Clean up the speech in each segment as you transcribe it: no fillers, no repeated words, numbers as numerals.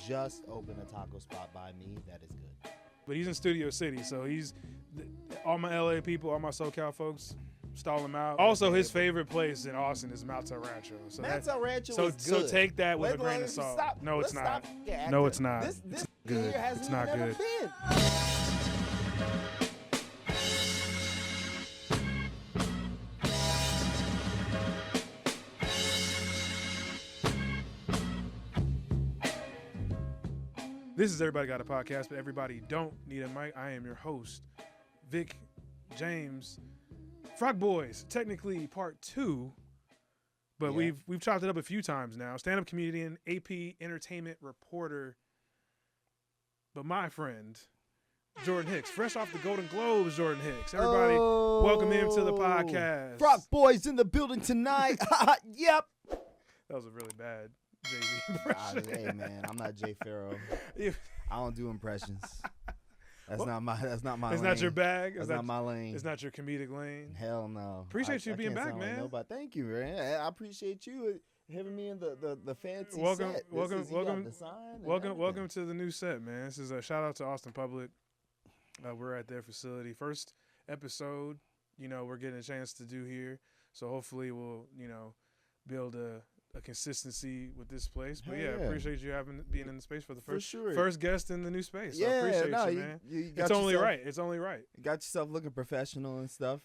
just opened a taco spot by me. That is good. But he's in Studio City, so all my LA people, all my SoCal folks, stall him out. Also, his favorite place in Austin is Mount El Rancho. So Mount El Rancho is good. So take that with a grain of salt. No, it's not. No, it's not. This good. Hasn't it's not even good. Been. This is Everybody Got a Podcast, but everybody don't need a mic. I am your host, Vic James. Frock Boyz, technically part 2, but we've chopped it up a few times now. Stand-up comedian, AP entertainment reporter, but my friend, Jordan Hicks, fresh off the Golden Globes. Jordan Hicks, everybody, welcome him to the podcast. Frock Boyz in the building tonight. Yep. That was a really bad Jay-Z impression. Hey man, I'm not Jay Farrow. I don't do impressions. That's not my It's lane. not your bag. That's not my lane. It's not your comedic lane. Hell no. Appreciate you being back, man. Thank you, man. I appreciate you having me in the fancy welcome, set. Welcome To to the new set, man. This is a shout out to Austin Public. We're at their facility. First episode, we're getting a chance to do here. So hopefully we'll, build a consistency with this place. But I appreciate you being in the space for the first guest in the new space. So I appreciate you, man. It's only right. You got yourself looking professional and stuff.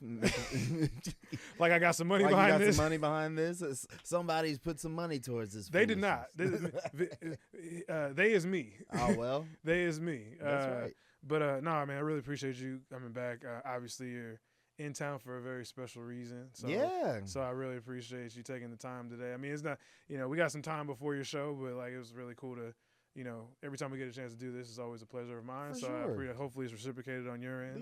Like I got some money behind this. Some money behind this. Somebody's put some money towards this. They did not. They is me. Oh well. They is me. That's right. But no, man, I really appreciate you coming back. Obviously, you're in town for a very special reason. So, So I really appreciate you taking the time today. I mean, it's not, we got some time before your show, but like it was really cool to, every time we get a chance to do this, it's always a pleasure of mine. Hopefully it's reciprocated on your end.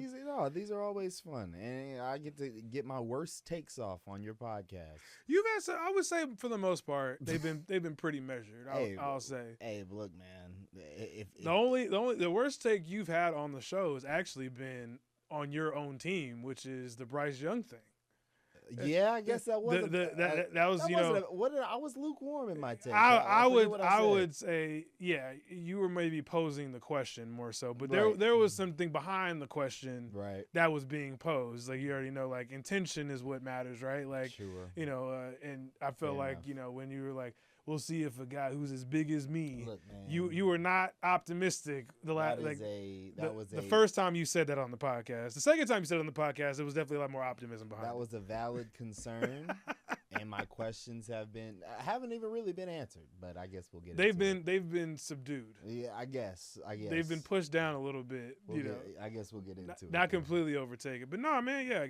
These are always fun, and I get to get my worst takes off on your podcast. You've had some, I would say for the most part, they've been pretty measured. I'll say. Hey, look, man. The worst take you've had on the show has actually been on your own team, which is the Bryce Young thing. Yeah, I guess that was I was lukewarm in my take. I would say, you were maybe posing the question more so, but there was something behind the question that was being posed. Like you already know, like intention is what matters, right? Like sure. And I felt like when you were like, we'll see if a guy who's as big as me. Look, man, you were not optimistic. The first time you said that on the podcast. The second time you said it on the podcast, it was definitely a lot more optimism behind it. That was a valid concern, and my questions haven't even really been answered. But I guess we'll get. They've been subdued. Yeah, I guess they've been pushed down a little bit. I guess we'll get into it. Not completely overtaken, but no, man. Yeah,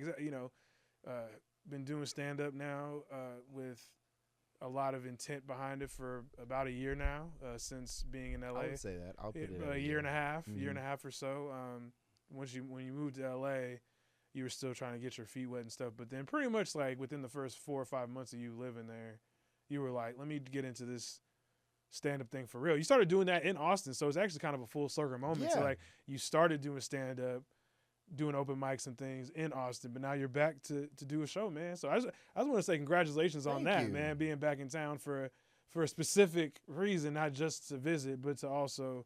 been doing stand up now with a lot of intent behind it for about a year now, since being in LA. I would say that. I'll put it a year and a half, or so. When you moved to LA, you were still trying to get your feet wet and stuff. But then pretty much like within the first 4 or 5 months of you living there, you were like, let me get into this stand-up thing for real. You started doing that in Austin, so it's actually kind of a full circle moment. Yeah. So like you started doing stand-up, doing open mics and things in Austin, but now you're back to do a show, man. So I just want to say congratulations on that, man, being back in town for a specific reason, not just to visit, but to also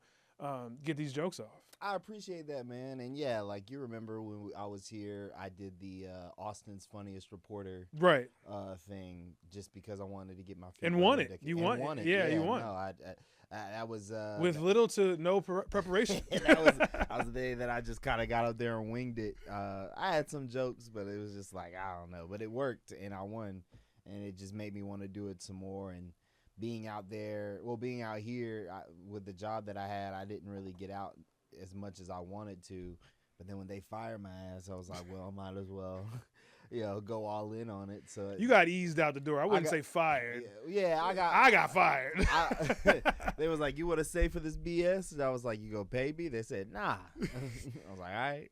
get these jokes off. I appreciate that, man. And yeah, like you remember when I was here, I did the Austin's Funniest Reporter thing just because I wanted to get my feet and won it. You won it. Yeah, you won. No, I was with little to no preparation. that was the day that I just kind of got up there and winged it. I had some jokes, but it was just like I don't know, but it worked and I won, and it just made me want to do it some more. And being out here with the job that I had, I didn't really get out as much as I wanted to. But then when they fired my ass, I was like, well, I might as well, go all in on it. So you got eased out the door. I wouldn't say fired. Yeah, I got fired. They was like, you want to stay for this BS? And I was like, you gonna pay me? They said, nah. I was like, all right.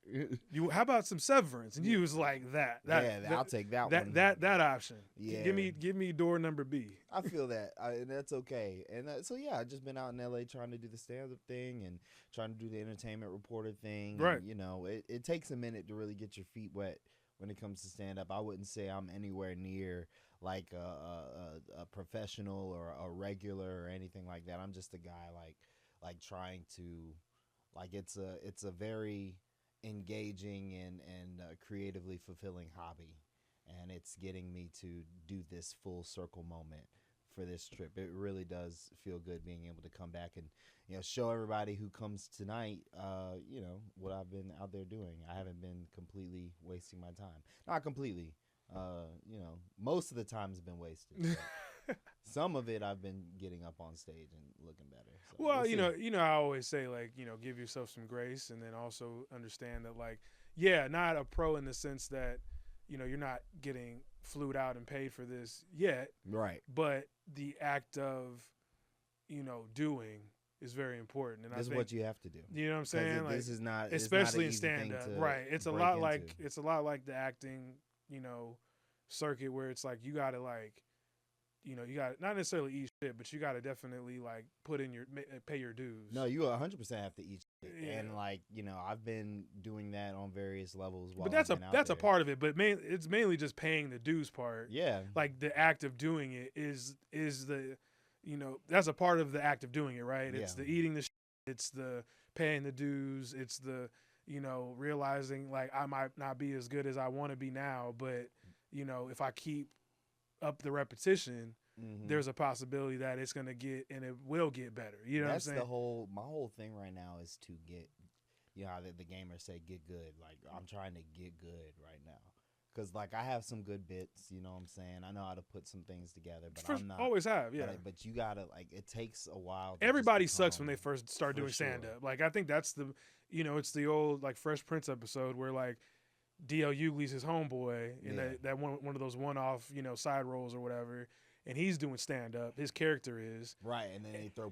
How about some severance? And you was like, I'll take that one. That option. Yeah. Give me door number B. I feel that, and that's okay. And I've just been out in LA trying to do the stand-up thing and trying to do the entertainment reporter thing. Right. And, it takes a minute to really get your feet wet when it comes to stand-up. I wouldn't say I'm anywhere near like a professional or a regular or anything like that. I'm just a guy like trying to, like it's a very engaging and creatively fulfilling hobby, and it's getting me to do this full circle moment for this trip. It really does feel good being able to come back and show everybody who comes tonight what I've been out there doing. I haven't been completely wasting my time. Not completely. Most of the time has been wasted. Some of it I've been getting up on stage and looking better. So Well, we'll I always say, like, give yourself some grace, and then also understand that, like, yeah, not a pro in the sense that, you're not getting flued out and paid for this yet. Right. But the act of, doing is very important. And this I think is what you have to do. You know what I'm saying? Like, this is not, especially in it's not an easy stand-up, thing to right? It's a break lot like into. it's a lot like the acting, circuit, where it's like you gotta, like, you gotta not necessarily eat shit, but you gotta definitely, like, pay your dues. No, you 100% have to eat shit. Yeah. And, like, I've been doing that on various levels. But that's a part of it. But it's mainly just paying the dues part. Yeah. Like, the act of doing it is the, that's a part of the act of doing it, right? It's the eating the shit, it's the paying the dues, it's the, realizing, like, I might not be as good as I want to be now, but, if I keep up the repetition, there's a possibility that it's going to get, and it will get better. You know what I'm saying? My whole thing right now is to get, how the gamers say, get good. Like, I'm trying to get good right now. Because, like, I have some good bits, you know what I'm saying? I know how to put some things together, but I'm not. Always have, yeah. But you got to, like, it takes a while. Everybody sucks when they first start doing stand-up. Like, I think that's the, it's the old, like, Fresh Prince episode where, like, D.L. Hughley's his homeboy in that one of those one-off, side roles or whatever, and he's doing stand-up. His character is. Right, and then they throw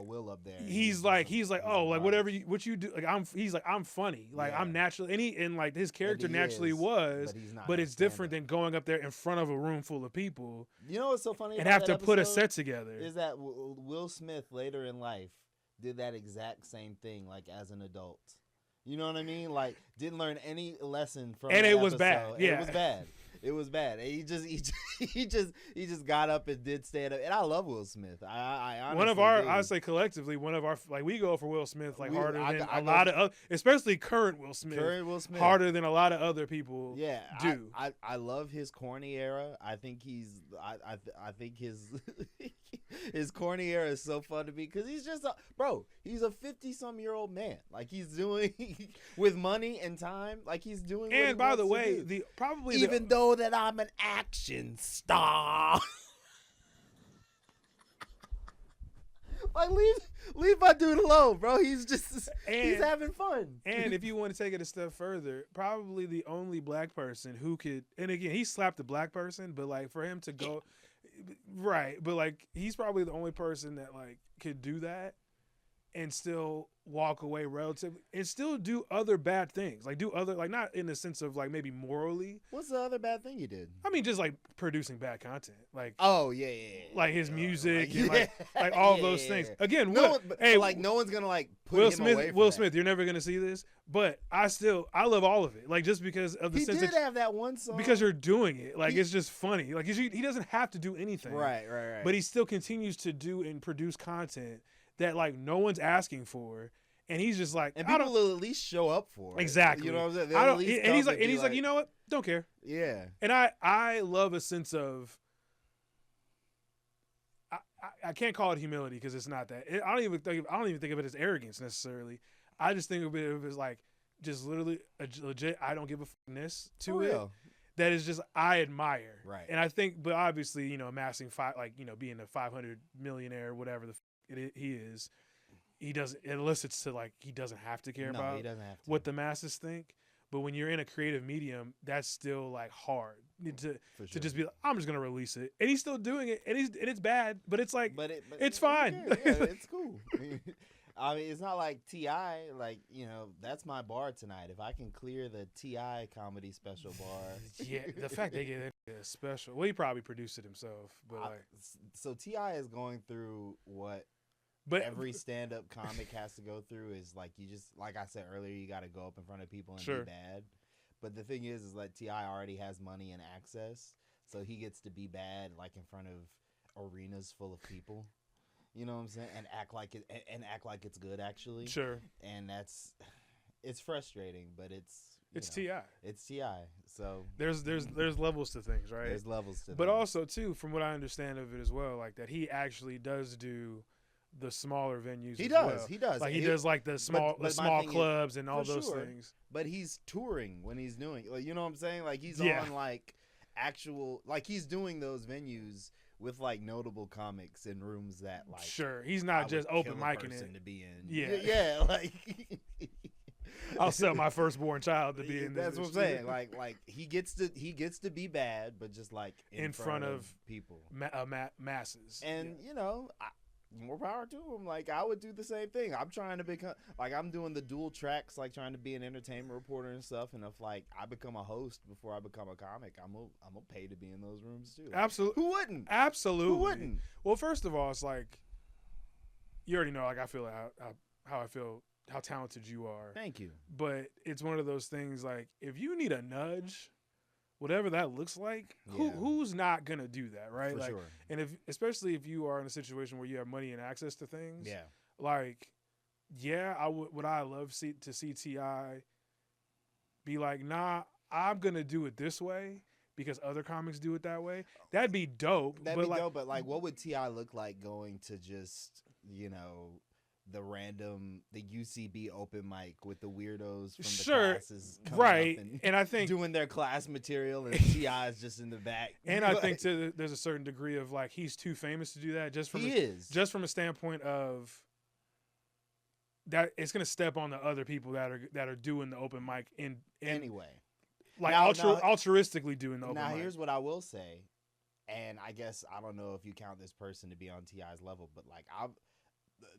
Will up there. He's like, oh, like, what you do, like, he's like, I'm funny, like, I'm natural, and like, his character naturally was, but it's different than going up there in front of a room full of people. You know what's so funny? And have to put a set together. Is that Will Smith later in life did that exact same thing, like, as an adult. You know what I mean? Like, didn't learn any lesson from. And it was episode. bad. Yeah, it was bad. It was bad. And he just got up and did stand up. And I love Will Smith. I honestly I say collectively, like, we go for Will Smith, like, harder than a lot of, especially current Will Smith, harder than a lot of other people. Yeah, do. I love his corny era. I think I think his corny era is so fun to me because he's just he's a 50-some-year-old man. Like, he's doing with money and time. Like, he's doing. And by the way, even though that I'm an action star. Like, leave my dude alone, bro. He's having fun. And if you want to take it a step further, probably the only black person who could, and again, he slapped a black person, but, like, for him to go, right, but, like, he's probably the only person that, like, could do that and still walk away relatively and still do other bad things, like, not in the sense of, like, maybe morally. What's the other bad thing you did? I mean, just, like, producing bad content, like, oh yeah, like his music and like all those things. Again, no one's gonna, like, put Will him Smith. away from Will that. Smith, you're never gonna see this, but I love all of it, like, just because of the sense He did have that one song because you're doing it, like, it's just funny, like, he doesn't have to do anything, right, but he still continues to do and produce content that, like, no one's asking for, and he's just like, and people will at least show up for it. Exactly. You know what I'm saying? And he's like, you know what? Don't care. Yeah. And I love a sense of. I can't call it humility because it's not that. I don't even think of it as arrogance necessarily. I just think of it as, like, just literally a legit I don't give a fuckness to it. That is just I admire. Right. And I think, but obviously, amassing being a 500 millionaire, whatever he is, it elicits to, like, he doesn't have to care about what the masses think. But when you're in a creative medium, that's still, like, hard to just be like, I'm just gonna release it, and he's still doing it, and it's bad, but it's like, it's fine. Yeah, it's cool. I mean, it's not like T.I., like, that's my bar tonight. If I can clear the T.I. comedy special bar. Yeah, the fact they get a special. Well, he probably produced it himself, but so T.I. is going through what. But every stand-up comic has to go through is, like, you just, like I said earlier, you got to go up in front of people and be bad. But the thing is like T.I. already has money and access, so he gets to be bad, like, in front of arenas full of people. You know what I'm saying? And act like it's good actually. Sure. And it's frustrating, but it's T.I. It's T.I. So there's levels to things, right? There's levels to but things. Also too, from what I understand of it as well, like that he actually does do the smaller venues. He as does. well. He does. Like he does like the small clubs and all those things. But he's touring when he's doing. Like, you know what I'm saying? Like he's Yeah. on like actual, like he's doing those venues with like notable comics in rooms that like. Sure, he's not just open micing it to be in. Yeah. Yeah. Like. I'll sell my firstborn child to be in. That's what I'm saying. Like he gets to be bad, but just like in front of people, masses. And you know, more power to him. Like I would do the same thing. I'm trying to become like I'm doing the dual tracks, like trying to be an entertainment reporter and stuff. And if like I become a host before I become a comic, I'm gonna pay to be in those rooms too. Like, Absolutely. Who wouldn't? Absolutely. Who wouldn't? Well, first of all, it's like you already know. Like I feel how I feel. How talented you are. Thank you. But it's one of those things like if you need a nudge, whatever that looks like, who's not gonna do that, right? For like, sure. And especially if you are in a situation where you have money and access to things, yeah. Like, would I love to see T.I. be like, nah, I'm gonna do it this way because other comics do it that way. That'd be dope. But like, what would T.I. look like going to just, you know, the UCB open mic with the weirdos from the classes coming right? up and I think doing their class material and T.I. is just in the back. And I think there's a certain degree of like he's too famous to do that. Just from a standpoint of that, it's gonna step on the other people that are doing the open mic in anyway, like altruistically doing the open mic. Now here's what I will say, and I guess I don't know if you count this person to be on T.I.'s level, but like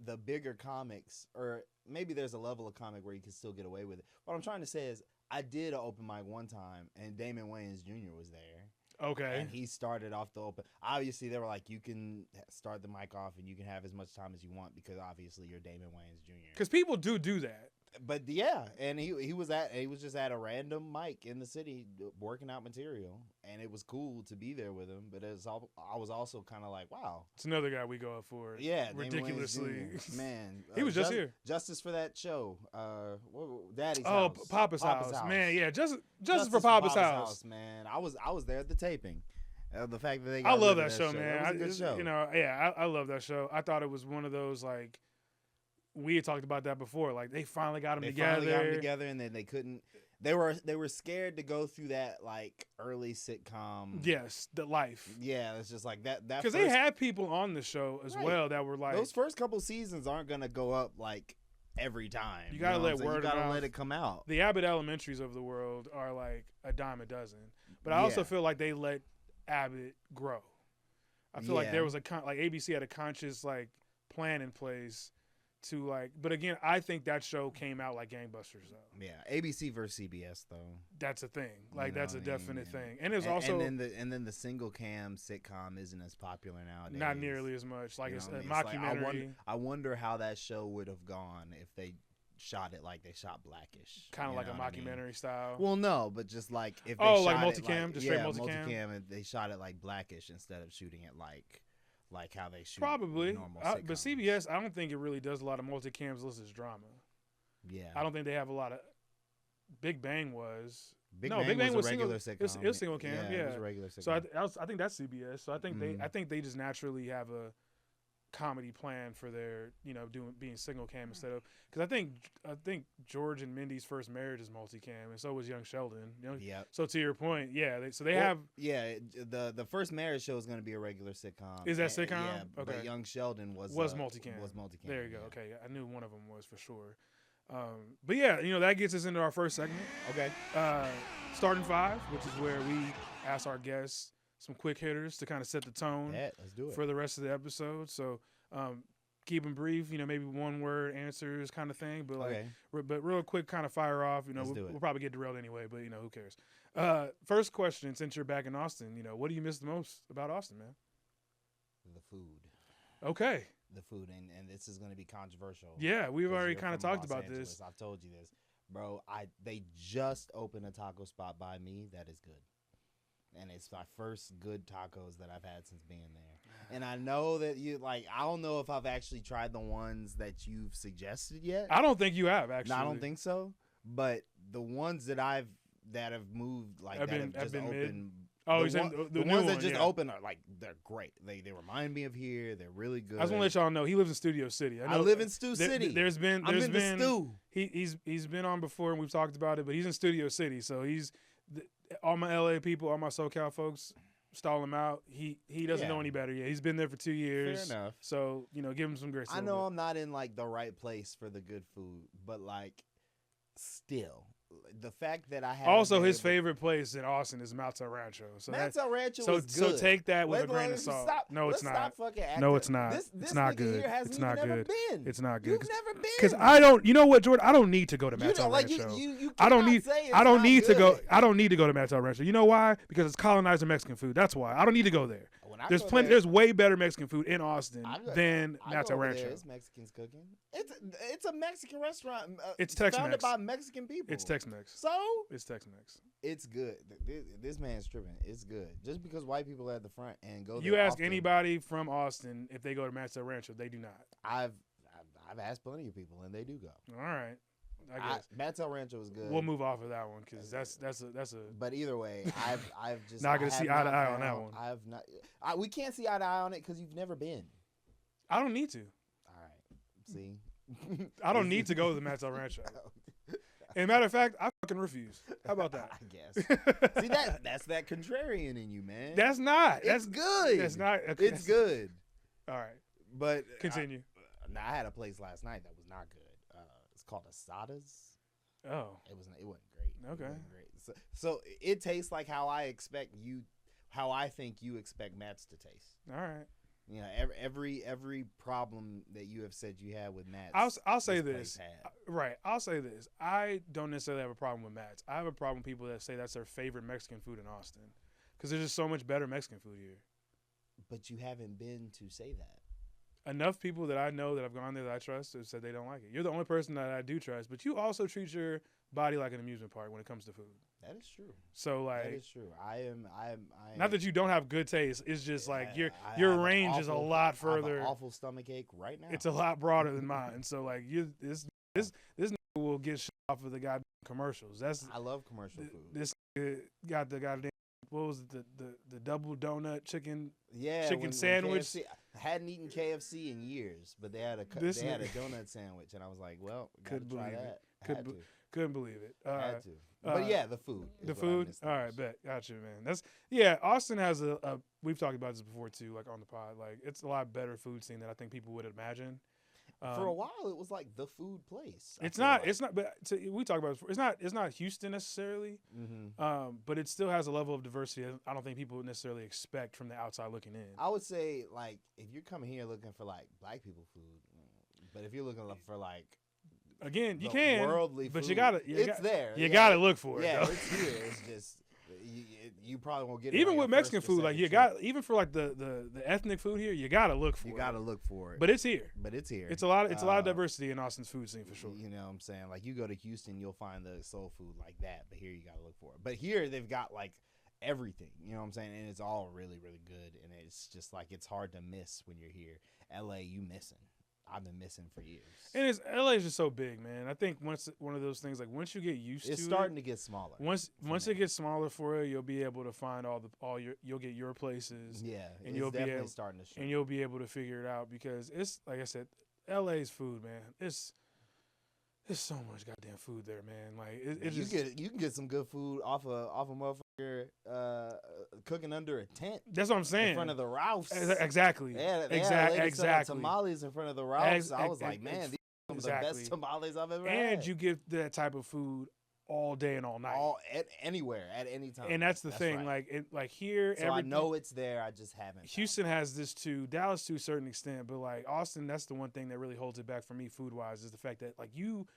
the bigger comics, or maybe there's a level of comic where you can still get away with it. What I'm trying to say is I did an open mic one time and Damon Wayans Jr. was there. Okay. And he started off the open. Obviously, they were like, you can start the mic off and you can have as much time as you want because obviously you're Damon Wayans Jr. Because people do that. But yeah, and he was just at a random mic in the city working out material, and it was cool to be there with him. But I was also kind of like, wow, it's another guy we go up for. Yeah, ridiculously. Man, he was just here. Justice for that show. Daddy's house. Oh, Papa's house. Man. Yeah, justice for Papa's house. Man, I was there at the taping. The fact that they I love that show, man. That was a good show. You know, yeah, I love that show. I thought it was one of those like. We had talked about that before. Like they finally got them together. And then they couldn't. They were scared to go through that like early sitcom. Yes, the life. Yeah, it's just like that. Because they had people on the show as well that were like those first couple seasons aren't gonna go up like every time. You gotta let word. You gotta let it come out. The Abbott Elementaries of the world are like a dime a dozen, but I also feel like they let Abbott grow. I feel like there was like ABC had a conscious like plan in place. To like, but again, I think that show came out like gangbusters though. Yeah, ABC versus CBS though. That's a thing. Like that's a definite thing. And it's also and then the single cam sitcom isn't as popular nowadays. Not nearly as much. Like it's a mockumentary. Like I wonder how that show would have gone if they shot it like they shot Blackish. Kind of like a mockumentary style. Well, no, but just like if they shot like multicam, just straight multicam, and they shot it like Blackish instead of shooting it like how they shoot probably normal but CBS, I don't think it really does a lot of multicams unless it's drama. Yeah, I don't think they have a lot of. Big Bang was Big Bang was a regular sitcom. It was single cam. Yeah, it was a regular sitcom. So I think that's CBS. So I think they just naturally have a comedy plan for their being single cam instead of because I think George and Mindy's first marriage is multicam and so was Young Sheldon. Yeah. So to your point, they have. Yeah, the first marriage show is going to be a regular sitcom. Is that sitcom? Yeah, okay. But Young Sheldon was multicam. Was multicam. There you go. Okay, I knew one of them was for sure. But yeah, that gets us into our first segment. Okay. Starting five, which is where we ask our guests some quick hitters to kind of set the tone let's do it. For the rest of the episode. So keep them brief, maybe one word answers kind of thing. But but real quick, kind of fire off. We'll probably get derailed anyway, but who cares? First question, since you're back in Austin, what do you miss the most about Austin, man? The food. Okay. The food, and this is going to be controversial. Yeah, we've already kind of talked about this. I've told you this, bro. They just opened a taco spot by me that is good. And it's my first good tacos that I've had since being there. And I know that you like. I don't know if I've actually tried the ones that you've suggested yet. I don't think you have actually. No, I don't think so. But the ones that have moved like have just been opened. mid? Oh, the the new ones that one, just yeah. open are like they're great. They remind me of here. They're really good. I just want to let y'all know he lives in Studio City. I live in Stu City. I'm in the Stu. He's been on before and we've talked about it, but he's in Studio City, so all my LA people, all my SoCal folks stall him out. He doesn't know any better yet. He's been there for 2 years. Fair enough. So give him some grace. I know I'm not in like the right place for the good food, but like still. The fact that I have also his favorite place in Austin is Mountain Rancho. So Mountain Rancho is good. So take that with a grain of salt. No, it's not. No, it's not. It's not good. It's not good. It's not good. You've never been. Because I don't. You know what, Jordan? I don't need to go to Mountain Rancho. I don't need to go. I don't need to go to Mountain Rancho. You know why? Because it's colonizer Mexican food. That's why. I don't need to go there. There's plenty. There's way better Mexican food in Austin than Mountain Rancho. It's Mexicans cooking. It's a Mexican restaurant. It's Tex-Mex. Founded by Mexican people. It's Tex-Mex. So it's Tex-Mex. It's good. This man's tripping. It's good. Just because white people are at the front and go. You ask anybody from Austin if they go to Mountain Rancho, they do not. I've asked plenty of people and they do go. All right. I guess Mountain Rancho is good. We'll move off of that one because that's a. But either way, I've just not gonna see eye to eye on that one. I've not. We can't see eye to eye on it because you've never been. I don't need to. All right. See. I don't need to go to the Mountain Rancho. And matter of fact, I fucking refuse. How about that? I guess. See that's that contrarian in you, man. That's not. That's good. That's not. It's good. All right. But continue. I had a place last night that was not good. It's called Asada's. Oh. It wasn't great. Okay. It wasn't great. So it tastes like how I think you expect Matt's to taste. All right. You know, every problem that you have said you had with Matt's. I'll say this. Right. I'll say this. I don't necessarily have a problem with Matt's. I have a problem with people that say that's their favorite Mexican food in Austin, because there's just so much better Mexican food here. But you haven't been to say that. Enough people that I know that have gone there that I trust have said they don't like it. You're the only person that I do trust, but you also treat your body like an amusement park when it comes to food. That is true. So like, that is true. I am. Not that you don't have good taste. It's just like your range is a lot further. I have an awful stomach ache right now. It's a lot broader than mine. So like this will get shit off of the goddamn commercials. I love commercial food. This got the goddamn. What was it? The double donut chicken sandwich. KFC, I hadn't eaten KFC in years, but they had a donut sandwich, and I was like, well, gotta try that. Couldn't believe it. Had to. But yeah, the food. The food. All right, bet. Gotcha, man. Austin has a. We've talked about this before too, like on the pod. Like it's a lot better food scene than I think people would imagine. For a while, it was like the food place. It's not. But we talked about it before. It's not Houston necessarily. Mm-hmm. But it still has a level of diversity I don't think people would necessarily expect from the outside looking in. I would say like if you're coming here looking for like black people food, but if you're looking for like again, you can worldly but food, you gotta. It's there. You gotta look for it. Yeah, though. it's here. It's just. You probably won't get it. Even with Mexican food, like you got, even for like the ethnic food here, you gotta look for it. You gotta look for it. But it's here. It's a lot of diversity in Austin's food scene for sure. You know what I'm saying? Like you go to Houston, you'll find the soul food like that, but here you gotta look for it. But here they've got like everything. You know what I'm saying? And it's all really, really good. And it's just like it's hard to miss when you're here. LA, you missing. I've been missing for years. And LA is just so big, man. I think once one of those things, like once you get used to it, it's starting to get smaller. Once it gets smaller for you, you'll be able to find you'll get your places. Yeah, and you'll definitely starting to shrink. And you'll be able to figure it out because it's like I said, LA's food, man. There's so much goddamn food there, man. Like you can get some good food off a motherfucker cooking under a tent. That's what I'm saying. In front of the Ralphs. Exactly. Exactly. Tamales in front of the Ralphs. I was like, man, these are some of the best tamales I've ever had. And you get that type of food all day and all night. Anywhere, at any time. And that's the thing. Right. Like here, so I know it's there. I just haven't. Houston has this too. Dallas to a certain extent, but like Austin, that's the one thing that really holds it back for me food wise is the fact that like you,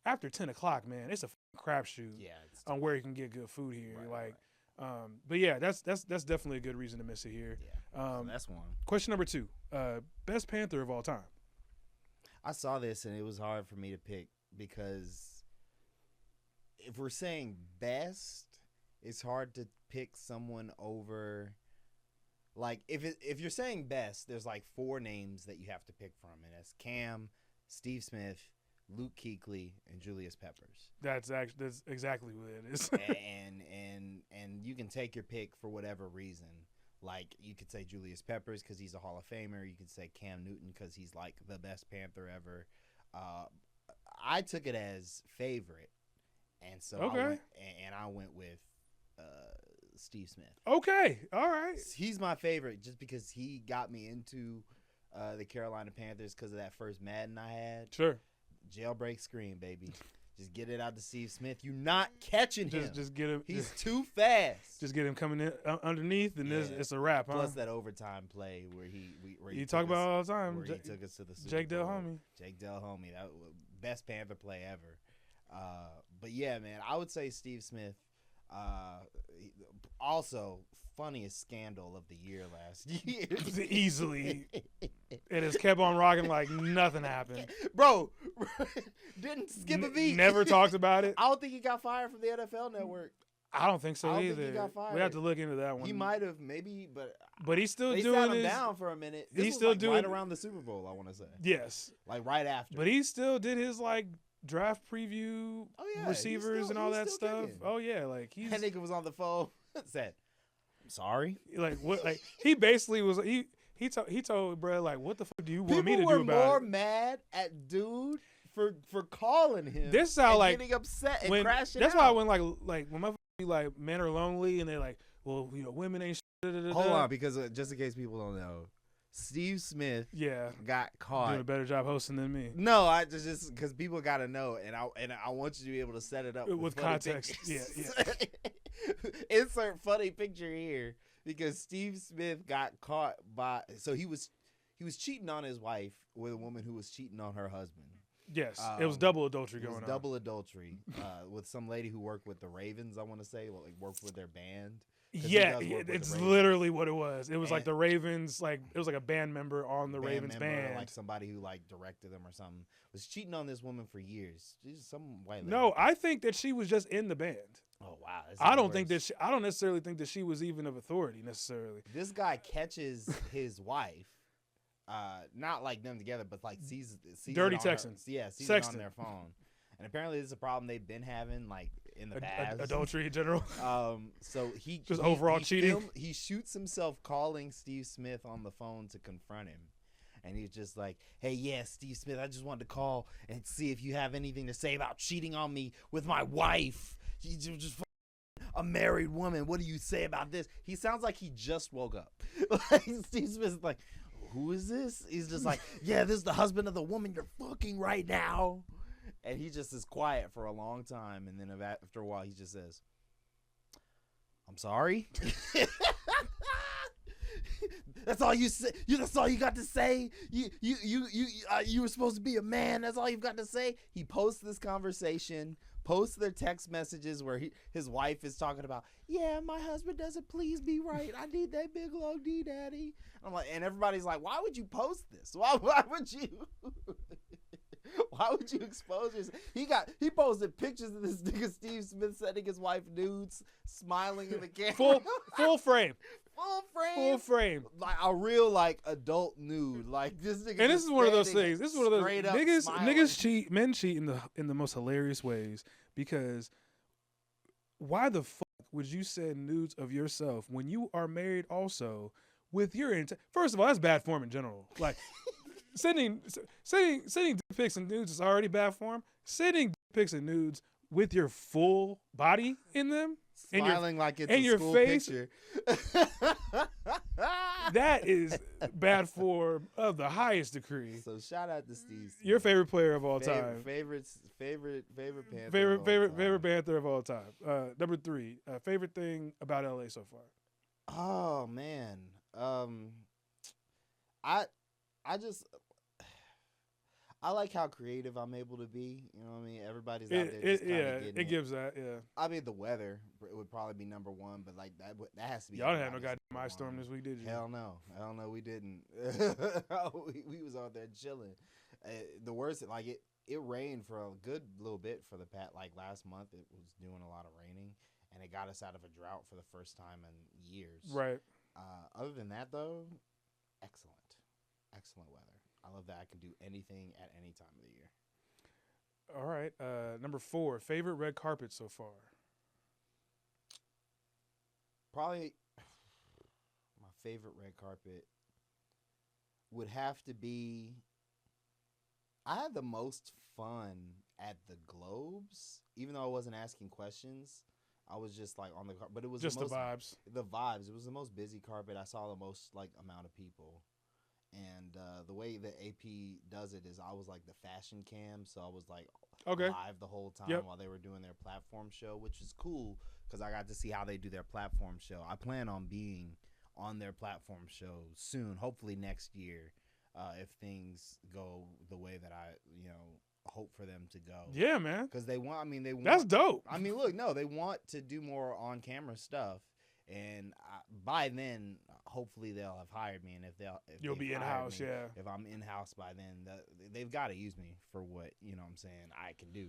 after 10 o'clock, man, it's a crapshoot. Yeah. On where you can get good food here. Right. But yeah, that's definitely a good reason to miss it here. Yeah. So that's one. Question number 2. Best Panther of all time. I saw this and it was hard for me to pick because if we're saying best, it's hard to pick someone over Like if you're saying best, there's like 4 names that you have to pick from, and that's Cam, Steve Smith, Luke Kuechly, and Julius Peppers. That's exactly what it is. and you can take your pick for whatever reason. Like you could say Julius Peppers because he's a Hall of Famer. You could say Cam Newton because he's like the best Panther ever. I took it as favorite, and so I went with Steve Smith. Okay, all right. He's my favorite just because he got me into the Carolina Panthers because of that first Madden I had. Sure. Jailbreak screen, baby. Just get it out to Steve Smith. You're not catching him. Just get him. He's too fast. Just get him coming in underneath, and it's a wrap, huh? Plus that overtime play where he talk about all the time. Where he took us to the Super Jake Bowl. Delhomme. Jake Delhomme. That was best Panther play ever. But yeah, man, I would say Steve Smith. Also, funniest scandal of the year last year. Easily. It has kept on rocking like nothing happened. Bro, didn't skip a beat. Never talked about it. I don't think he got fired from the NFL Network. I don't think so I don't either. think he got fired. We have to look into that one. He might have, maybe, but he's still they doing sat him his, down for a minute. This he's was still like doing right around the Super Bowl, I want to say. Yes. Like right after. But he still did his like draft preview receivers and all that stuff. Kicking. Oh yeah, like That nigga was on the phone said, "I'm sorry." Like what? Like he basically was he told bro like, what the fuck do you want me to do about it? People were more mad at dude for calling him. This is how like getting upset and crashing. That's why when like when my like men are lonely and they're like, well, you know, women ain't. Hold on, because just in case people don't know, Steve Smith got caught doing a better job hosting than me. No, I just because people got to know, and I want you to be able to set it up with context. Pictures. Yeah. Insert funny picture here because Steve Smith got caught so he was cheating on his wife with a woman who was cheating on her husband. Yes, it was double adultery going on. Double adultery with some lady who worked with the Ravens. I want to say, like worked with their band. Yeah, it's literally what it was. It was like the Ravens, like it was like a band member on the Ravens band, like somebody who like directed them or something. Was cheating on this woman for years. She's some white lady. No, I think that she was just in the band. Oh wow! I don't necessarily think that she was even of authority necessarily. This guy catches his wife, not like them together, but like sees Dirty Texans. Sees it on their phone, and apparently this is a problem they've been having like in the past. Adultery in general. So he overall cheating. He shoots himself calling Steve Smith on the phone to confront him. And he's just like, hey, yeah, Steve Smith, I just wanted to call and see if you have anything to say about cheating on me with my wife. You just a married woman. What do you say about this? He sounds like he just woke up. Like Steve Smith's like, who is this? He's just like, yeah, this is the husband of the woman you're fucking right now. And he just is quiet for a long time. And then after a while, he just says, I'm sorry. That's all you say. That's all you got to say. You were supposed to be a man. That's all you've got to say. He posts this conversation, posts their text messages where his wife is talking about, yeah, my husband doesn't please me right. I need that big long D, daddy. I'm like, and everybody's like, why would you post this? Why would you? Why would you expose yourself? He posted pictures of this nigga Steve Smith sending his wife nudes, smiling in the camera. Full frame. Full frame. Like a real like adult nude. Like this nigga. And this is one of those things. This is one of those niggas cheat. Men cheat in the most hilarious ways because why the fuck would you send nudes of yourself when you are married also with your first of all, that's bad form in general. Like sending dick pics and nudes is already bad form. Sending dick pics and nudes with your full body in them, smiling like it's and a your school face, picture. That is bad form of the highest degree. So shout out to Steve. Your favorite player of all time. Favorite Panther. Favorite Panther of all time. Number 3. Favorite thing about LA so far. Oh man. I like how creative I'm able to be. You know what I mean? Everybody's out there just kind of getting it. It gives that, yeah. I mean, the weather would probably be number 1, but like that has to be. Y'all didn't have no goddamn ice storm this week, did you? Hell no, we didn't. we was out there chilling. The worst, like it rained for a good little bit for the last month. It was doing a lot of raining, and it got us out of a drought for the first time in years. Right. Other than that, though, excellent. Excellent weather. I love that I can do anything at any time of the year. All right. Number 4, favorite red carpet so far. Probably my favorite red carpet would have to be. I had the most fun at the Globes, even though I wasn't asking questions. I was just like on the carpet, but it was Just the vibes. The vibes. It was the most busy carpet. I saw the most like amount of people, and the way the AP does it is I was like the fashion cam, so I was like live the whole time while they were doing their platform show, which is cool because I got to see how they do their platform show. I plan on being on their platform show soon, hopefully next year, if things go the way that I hope for them to go. Yeah, man. Because they want. I mean, they want. That's dope. I mean, look, no, they want to do more on camera stuff, and by then, hopefully, they'll have hired me, and if you'll be in house, yeah. If I'm in house by then, they've got to use me for what what I'm saying I can do.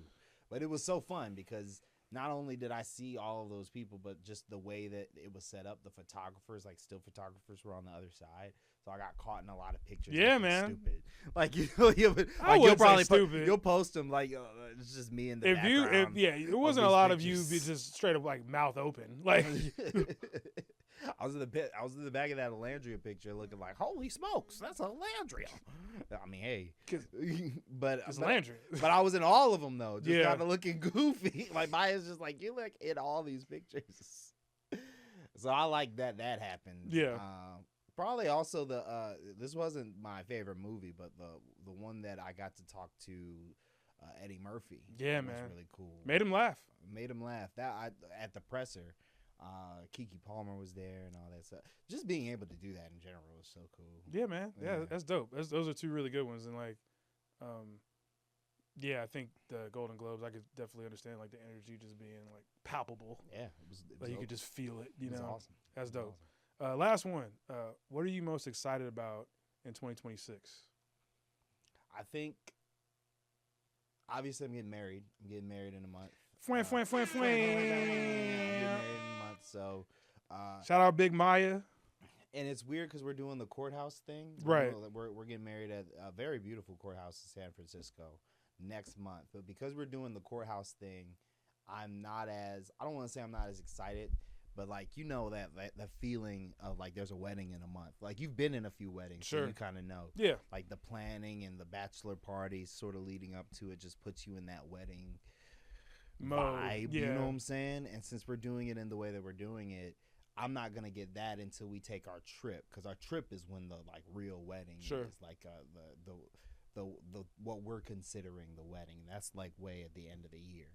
But it was so fun because not only did I see all of those people, but just the way that it was set up, the photographers, like still photographers, were on the other side. So I got caught in a lot of pictures. Yeah, man. Stupid. Like you'll probably you'll post them like it's just me in the background. It wasn't a lot pictures. Of you just straight up like mouth open. Like I was in the back of that Landria picture looking like, holy smokes, that's a Landria. I mean, hey, but Landria. But I was in all of them though, just kind of looking goofy. Like Maya's just like, you look in all these pictures. So I like that happened. Yeah. Probably also this wasn't my favorite movie, but the one that I got to talk to Eddie Murphy. Yeah, was man. Really cool. Made him laugh. At the presser. Keke Palmer was there and all that stuff. Just being able to do that in general was so cool. Yeah, man. Yeah, that's dope. Those are two really good ones. And like, I think the Golden Globes, I could definitely understand like the energy just being like palpable. Yeah, it was like you could just feel it. You know, awesome. That's dope. Awesome. Last one. What are you most excited about in 2026? I think, obviously, I'm getting married. I'm getting married in a month. I'm getting married in a month. So, shout out Big Maya. And it's weird because we're doing the courthouse thing. Right. We're getting married at a very beautiful courthouse in San Francisco next month. But because we're doing the courthouse thing, I don't want to say I'm not as excited, but like, that feeling of like there's a wedding in a month. Like you've been in a few weddings, sure. So you kind of know. Yeah. Like the planning and the bachelor parties sort of leading up to it just puts you in that wedding mode. Vibe, yeah. You know what I'm saying? And since we're doing it in the way that we're doing it, I'm not gonna get that until we take our trip, because our trip is when the like real wedding is, like the what we're considering the wedding. That's like way at the end of the year.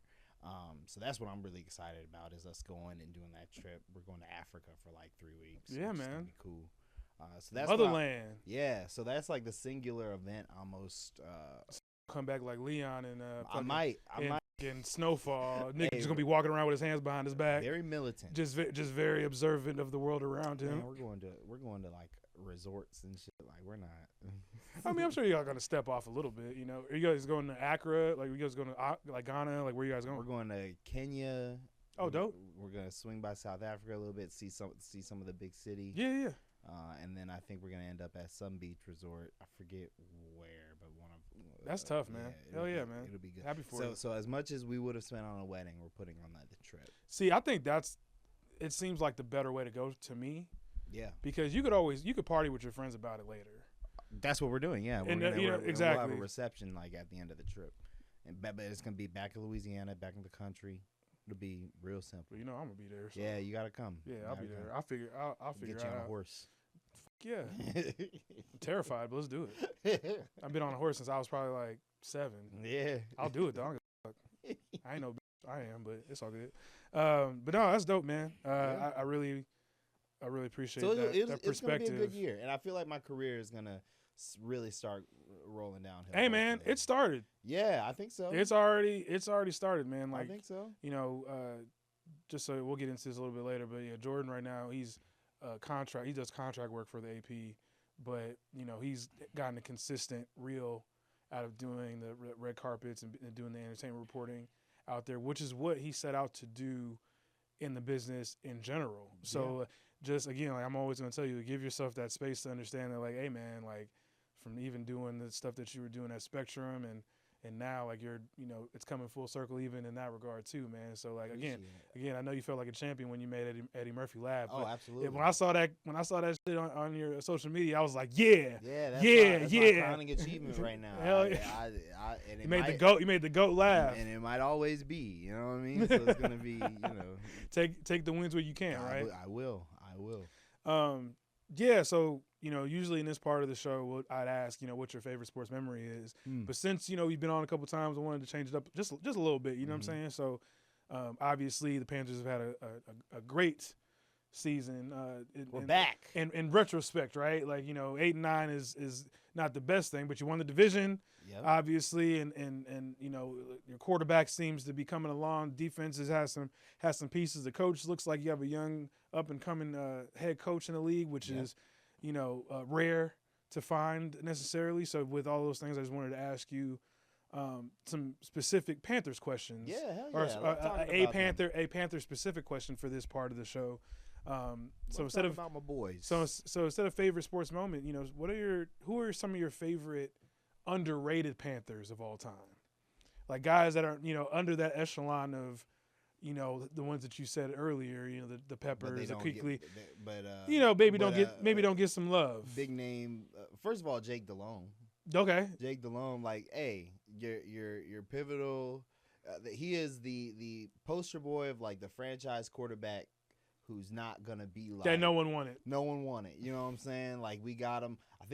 So that's what I'm really excited about, is us going and doing that trip. We're going to Africa for like 3 weeks. Yeah, man. Gonna be cool. So that's Motherland. So that's like the singular event almost. Come back like Leon and I might getting Snowfall. Nigga's gonna be walking around with his hands behind his back. Very militant. Just very observant of the world around him. Man, we're going to like resorts and shit. Like we're not. I mean, I'm sure y'all gonna step off a little bit. You know, are you guys going to Accra? Like, are you guys going to like Ghana? Like, where you guys going? We're going to Kenya. Oh, dope. We're gonna swing by South Africa a little bit, see some of the big cities. Yeah. And then I think we're gonna end up at some beach resort. I forget where, but one of. That's tough, man. Hell yeah, man. It'll be good. Happy for you. So as much as we would have spent on a wedding, we're putting on the trip. See, I think it seems like the better way to go to me. Yeah. Because you could party with your friends about it later. That's what we're doing. Yeah. Exactly. We'll have a reception like at the end of the trip, but it's gonna be back in Louisiana, back in the country. It'll be real simple. But I'm gonna be there. So. Yeah, you gotta come. Yeah, I'll be there. I'll figure get you on a horse. Yeah. I'm terrified, but let's do it. I've been on a horse since I was probably like 7. Yeah. I'll do it, though. I ain't no bitch. I am, but it's all good. But no, that's dope, man. I really appreciate that perspective. It's going to be a good year. And I feel like my career is going to really start rolling downhill. Hey, man, it started. Yeah, I think so. It's already started, man. Like, I think so. Just so we'll get into this a little bit later, but yeah, Jordan right now, he's he does contract work for the AP, but he's gotten a consistent reel out of doing the red carpets and doing the entertainment reporting out there, which is what he set out to do in the business in general. So just again, like I'm always gonna tell you, give yourself that space to understand that, like, hey man, like from even doing the stuff that you were doing at Spectrum and now like you're, it's coming full circle even in that regard too, man. So like again, I know you felt like a champion when you made Eddie Murphy laugh. Oh, absolutely. When I saw that shit on your social media, I was like, yeah, that's yeah. my crowning achievement right now. Hell yeah. And you made the goat laugh, and it might always be. You know what I mean? So it's gonna be, take the wins where you can, right? I will. Yeah, so, usually in this part of the show, I'd ask, what your favorite sports memory is. But since, you've been on a couple times, I wanted to change it up just a little bit, you know what I'm saying? So, obviously, the Panthers have had a great season. We're back. In retrospect, right? Like, 8-9 is not the best thing, but you won the division, obviously, and your quarterback seems to be coming along. Defense has some pieces. The coach looks like you have a young up-and-coming head coach in the league, which is, rare to find necessarily. So with all those things, I just wanted to ask you some specific Panthers questions. Yeah, hell or yeah. a Panther specific question for this part of the show. So instead of about my boys. So instead of favorite sports moment, who are some of your favorite underrated Panthers of all time? Like guys that are, under that echelon of, the ones that you said earlier, the Peppers, the Kuechly. Maybe don't get some love. Big name. First of all, Jake Delhomme. Okay. Jake Delhomme, like, hey, you're pivotal. He is the poster boy of like the franchise quarterback who's not gonna be like that. No one wanted. No one wanted. You know what I'm saying? Like we got him. I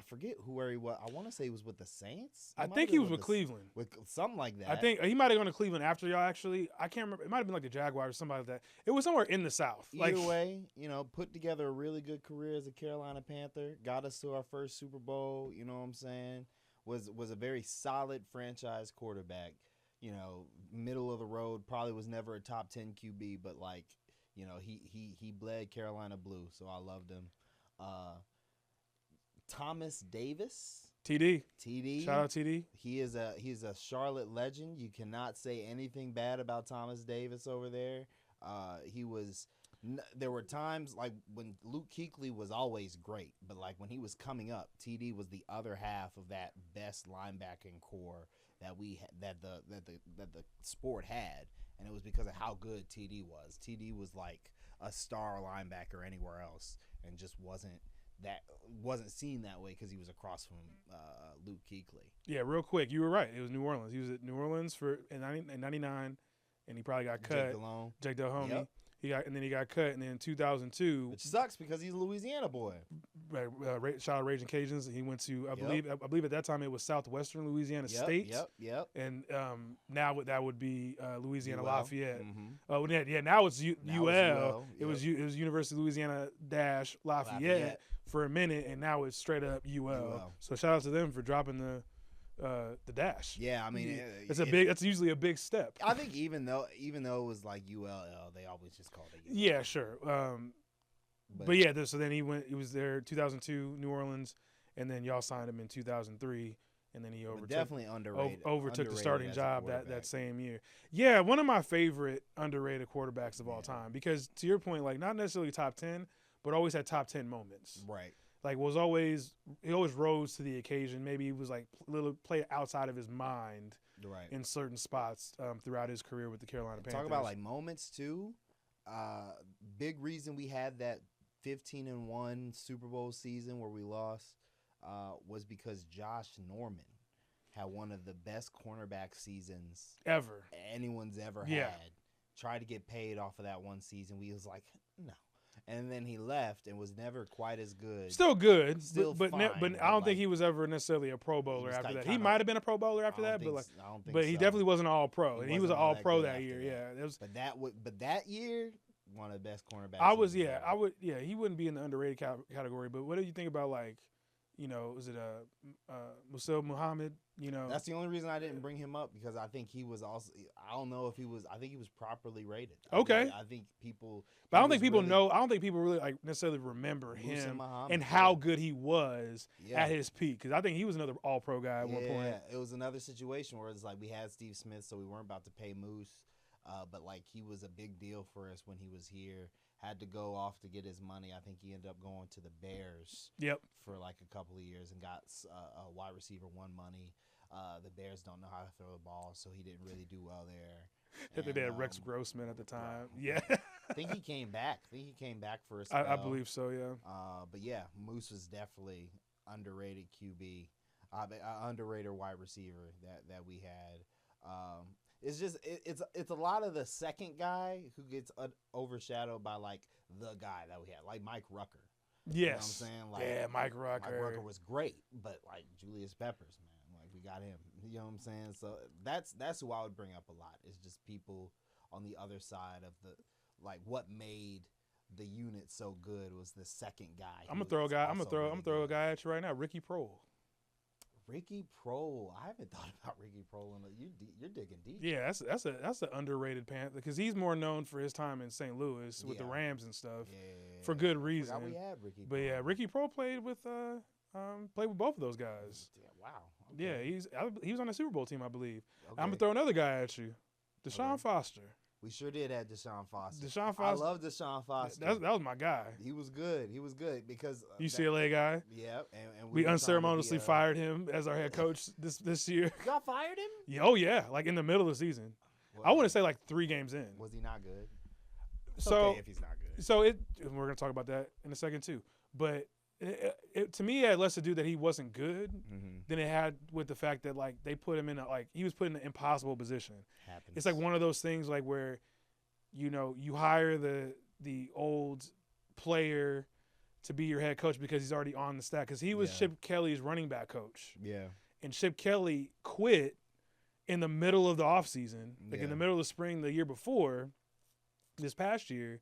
forget where he was. I want to say he was with the Saints. I think he was with Cleveland. With something like that. I think he might have gone to Cleveland after y'all. Actually, I can't remember. It might have been like the Jaguars or somebody like that. It was somewhere in the South. Either way, put together a really good career as a Carolina Panther. Got us to our first Super Bowl. You know what I'm saying? Was a very solid franchise quarterback. Middle of the road. Probably was never a top 10 QB, but like. He bled Carolina blue, so I loved him. Thomas Davis, TD. Shout out TD. He's a Charlotte legend. You cannot say anything bad about Thomas Davis over there. There were times like when Luke Kuechly was always great, but like when he was coming up, TD was the other half of that best linebacking core that the sport had. And it was because of how good TD was. TD was like a star linebacker anywhere else, and just wasn't seen that way because he was across from Luke Kuechly. Yeah, real quick, you were right. It was New Orleans. He was at New Orleans in 99, and he probably got cut. Jake Delhomme. Yep. And then he got cut, and then in 2002. Which sucks because he's a Louisiana boy. Shout out Raging Cajuns. He went to I believe at that time it was Southwestern Louisiana State. Yep. And now that would be Louisiana Lafayette. Mm-hmm. Now it's UL. It was University of Louisiana Lafayette for a minute, and now it's straight up UL. So shout out to them for dropping the dash. Yeah, I mean, that's usually a big step. I think even though it was like ULL, they always just called it UL. Yeah, sure. But yeah, so then he was there 2002 New Orleans, and then y'all signed him in 2003, and then he overtook the starting job that same year. Yeah, one of my favorite underrated quarterbacks of all time, because to your point, like not necessarily top 10, but always had top 10 moments. Right. Like he always rose to the occasion. Maybe he was like play outside of his mind, right, in certain spots throughout his career with the Carolina Panthers. Talk about like moments too. Big reason we had that 15-1 Super Bowl season where we lost was because Josh Norman had one of the best cornerback seasons anyone's ever had. Tried to get paid off of that one season. We was like, no. And then he left and was never quite as good. Still good, but I don't think he was ever necessarily a Pro Bowler after that. He might have been a Pro Bowler after that, but he definitely wasn't an All Pro, and he was an All Pro that year. Yeah, but that year, one of the best cornerbacks. He wouldn't be in the underrated category. But what do you think about like, was it Musa Muhammad? That's the only reason I didn't bring him up, because I think he was also. I don't know if he was. I think he was properly rated. Okay. I think people. But I don't think people know. I don't think people really like necessarily remember him and how good he was at his peak. Because I think he was another All Pro guy at one point. Yeah, it was another situation where it's like we had Steve Smith, so we weren't about to pay Moose. But like he was a big deal for us when he was here. had to go off to get his money. I think he ended up going to the Bears. Yep. For like a couple of years and got a wide receiver one money. The Bears don't know how to throw the ball, so he didn't really do well there. They had Rex Grossman at the time. Yeah. I think he came back. For a spell. I believe so, yeah. But yeah, Moose was definitely underrated QB, underrated wide receiver that we had. It's just it's a lot of the second guy who gets overshadowed by like the guy that we had, like Mike Rucker. Yes. You know what I'm saying? Like, yeah, Mike Rucker. Mike Rucker was great, but like Julius Peppers, man, like we got him. You know what I'm saying? So that's who I would bring up a lot. It's just people on the other side of the like what made the unit so good was the second guy. I'm gonna throw a guy at you right now, Ricky Prohl. Ricky Prohl. I haven't thought about Ricky Prohl. You're digging deep. Yeah, that's an underrated Panther because he's more known for his time in St. Louis with the Rams and stuff for good reason. We had Ricky Prohl. But yeah, Ricky Prohl played with both of those guys. Yeah, wow. Okay. Yeah, he was on the Super Bowl team, I believe. Okay. I'm gonna throw another guy at you, Deshaun Foster. We sure did have Deshaun Foster. I love Deshaun Foster. That was my guy. He was good because UCLA guy. Yeah, and we unceremoniously fired him as our head coach this year. Y'all fired him? Yeah, oh yeah, like in the middle of the season. Well, I want to say like 3 games in. Was he not good? It's so okay if he's not good. So we're gonna talk about that in a second too. But to me, it had less to do that he wasn't good than it had with the fact that like they put him in he was put in an impossible position. Happens. It's like one of those things like where, you know, you hire the old player to be your head coach because he's already on the staff because he was Chip Kelly's running back coach. Yeah. And Chip Kelly quit in the middle of the offseason, like in the middle of the spring the year before. This past year,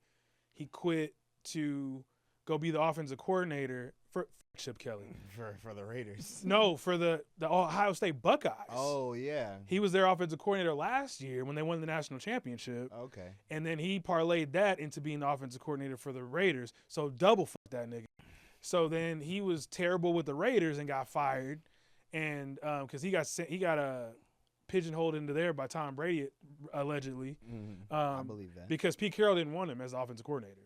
he quit to go be the offensive coordinator for Chip Kelly. For the Raiders. No, for the Ohio State Buckeyes. Oh, yeah. He was their offensive coordinator last year when they won the national championship. Okay. And then he parlayed that into being the offensive coordinator for the Raiders. So double fuck that nigga. So then he was terrible with the Raiders and got fired. And because he got pigeonholed into there by Tom Brady, allegedly. I believe that. Because Pete Carroll didn't want him as the offensive coordinator.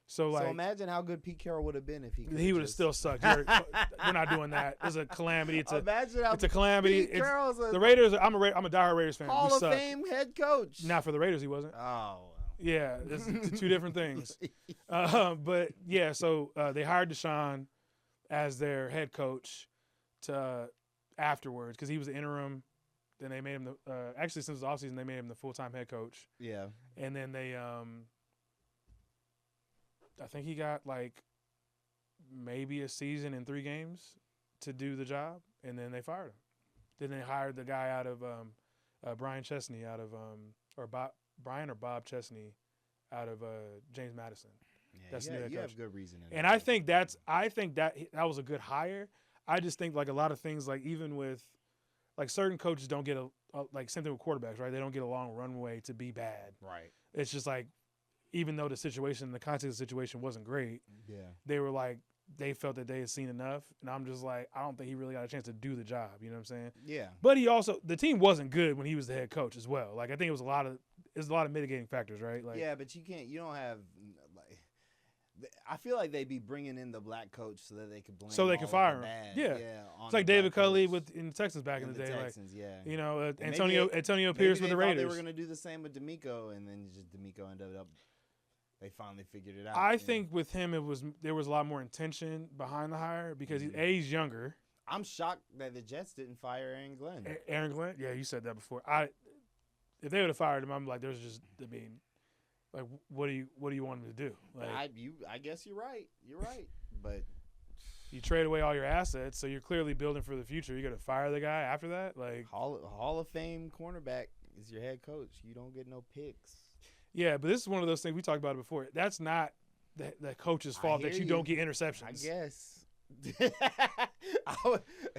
So imagine how good Pete Carroll would have been if he would have still sucked. We're not doing that. It's a calamity. It's a calamity. Pete Carroll's the Raiders. I'm a diehard Raiders fan. Hall of Fame head coach. Not for the Raiders, he wasn't. Oh. Yeah, it's 2 different things. But yeah, so they hired Deshaun as their head coach afterwards because he was the interim. Then they made him actually since the offseason they made him the full-time head coach. Yeah. And then they I think he got like maybe a season and 3 games to do the job, and then they fired him. Then they hired the guy out of Brian Chesney out of Bob Chesney out of James Madison. Yeah, that's you have good reason. And I think that was a good hire. I just think like a lot of things like even with like certain coaches don't get like same thing with quarterbacks, right? They don't get a long runway to be bad. Right. It's just like even though the context of the situation wasn't great, they were like they felt that they had seen enough, and I'm just like I don't think he really got a chance to do the job. You know what I'm saying? Yeah. But the team wasn't good when he was the head coach as well. Like I think it was a lot of mitigating factors, right? Like yeah, but you don't have like. I feel like they'd be bringing in the black coach so that they could blame. So they could fire him. Yeah. It's like David Culley in the Texans back in the day. Texans, like, you know, Antonio Pierce with the Raiders. They were going to do the same with D'Amico, and then just D'Amico ended up. They finally figured it out. I think with him, there was a lot more intention behind the hire because he's younger. I'm shocked that the Jets didn't fire Aaron Glenn. Aaron Glenn? Yeah, you said that before. If they would have fired him, I'm like, like, what do you want him to do? Like, I guess you're right. You're right, but you trade away all your assets, so you're clearly building for the future. You got to fire the guy after that, like Hall of Fame cornerback is your head coach. You don't get no picks. Yeah, but this is one of those things we talked about it before. That's not the coach's fault that you don't get interceptions. I guess. If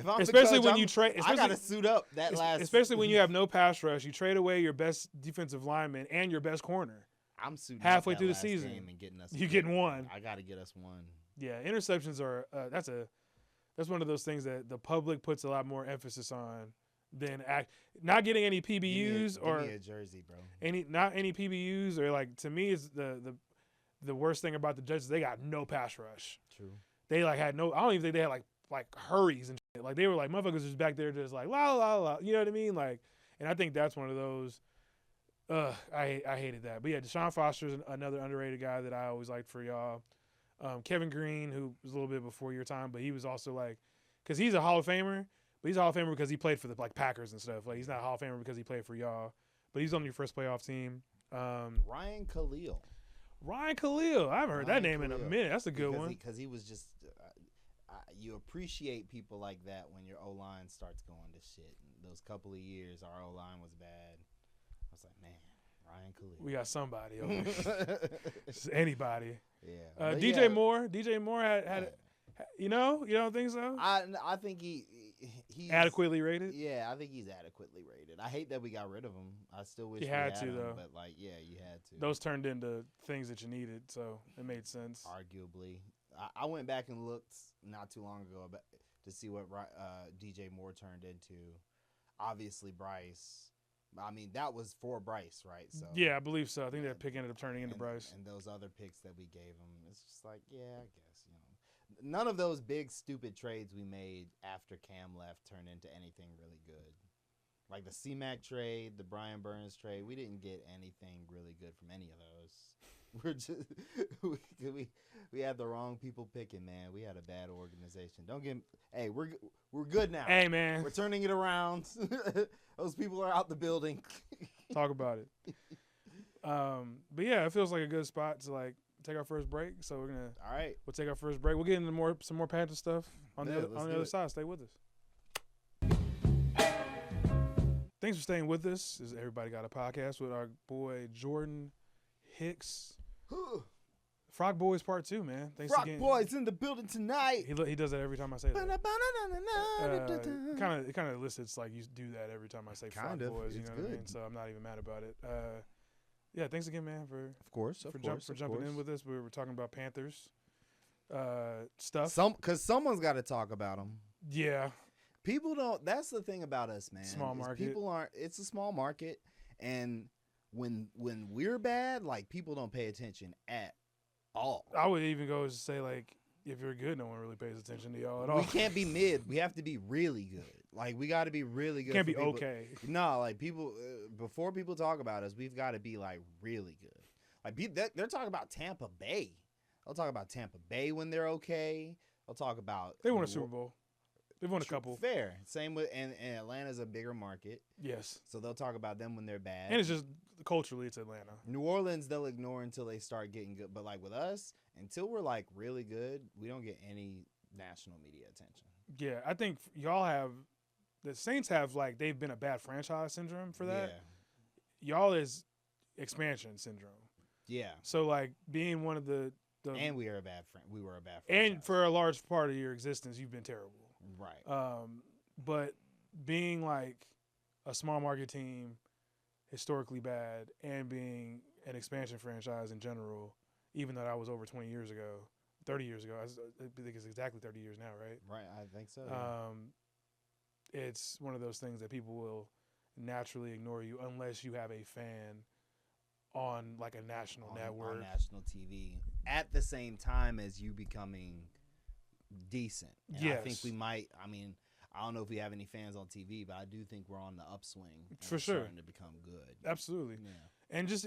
I'm especially the coach, when you trade, I gotta suit up that last. Especially when you have no pass rush, you trade away your best defensive lineman and your best corner. I'm suiting halfway up through the last season game and getting us. You getting one. I gotta get us one. Yeah, interceptions are that's one of those things that the public puts a lot more emphasis on than not getting any PBUs give me a jersey, bro. Not any PBUs or like to me is the the worst thing about the Jets is they got no pass rush. True. They like had no. I don't even think they had like hurries and shit. Like they were like motherfuckers just back there just like la la la. You know what I mean? Like, and I think that's one of those. I hated that. But yeah, Deshaun Foster's another underrated guy that I always liked for y'all. Kevin Green, who was a little bit before your time, but he was also like, because he's a Hall of Famer, but he's a Hall of Famer because he played for the like Packers and stuff. Like he's not a Hall of Famer because he played for y'all, but he's on your first playoff team. Ryan Khalil. Ryan Khalil. I haven't heard that name in a minute. That's a good one. Because he was just, you appreciate people like that when your O-line starts going to shit. And those couple of years, our O-line was bad. I was like, man, Ryan Khalil. We got somebody over here. Just anybody. Yeah. DJ Moore. DJ Moore had you don't think so? I think he's adequately rated. Yeah, I think he's adequately rated. I hate that we got rid of him. I still wish you we had had to him, though. but like, yeah, you had to. Those turned into things that you needed, so it made sense. Arguably, I went back and looked not too long ago to see what DJ Moore turned into. Obviously, Bryce. I mean, that was for Bryce, right? So yeah, I believe so. I think that pick ended up turning into Bryce. And those other picks that we gave him, it's just like, yeah, I guess, none of those big stupid trades we made after Cam left turned into anything really good. Like the C-Mac trade, the Brian Burns trade, we didn't get anything really good from any of those. We're just we had the wrong people picking, man. We had a bad organization. Hey, we're good now. Hey, man, we're turning it around. Those people are out the building. Talk about it. But yeah, it feels like a good spot to like take our first break. So we'll take our first break. We'll get into some more Panther stuff on the other side. Stay with us. Thanks for staying with us. This is Everybody Got a Podcast with our boy Jordan Hicks. Frock Boyz Part 2, man. Thanks Frock again. Boyz in the building tonight. He does that every time I say that. It kind of elicits like you do that every time I say Frock Boyz. You know what I mean? So I'm not even mad about it. Yeah, thanks again, man, for jumping in with us. We were talking about Panthers stuff. Because someone's got to talk about them. Yeah. People don't. That's the thing about us, man. Small market. People aren't. It's a small market, and when we're bad, like people don't pay attention at all. I would even go to say like, if you're good, no one really pays attention to y'all at all. We can't be mid. We have to be really good. Like we got to be really good. Can't be okay. No, like people before people talk about us, we've got to be like really good. Like they're talking about Tampa Bay. They'll talk about Tampa Bay when they're okay. They'll talk about they won a Super Bowl. They've won a couple. Fair. Same with and Atlanta's a bigger market. Yes. So they'll talk about them when they're bad. And it's just culturally, it's Atlanta. New Orleans, they'll ignore until they start getting good. But like with us, until we're like really good, we don't get any national media attention. Yeah, I think y'all have the Saints have like they've been a bad franchise syndrome for that. Yeah. Y'all is expansion syndrome. Yeah. So like being one of the and we were a bad franchise. And for a large part of your existence, you've been terrible. Right. But being like a small market team, historically bad, and being an expansion franchise in general, even though that was over 20 years ago, 30 years ago, I think it's exactly 30 years now, right? Right, I think so. It's one of those things that people will naturally ignore you unless you have a fan on like a national network. On national TV at the same time as you becoming decent. And yes. I think we might, I don't know if we have any fans on TV, but I do think we're on the upswing. For sure. Starting to become good. Absolutely. Yeah. And just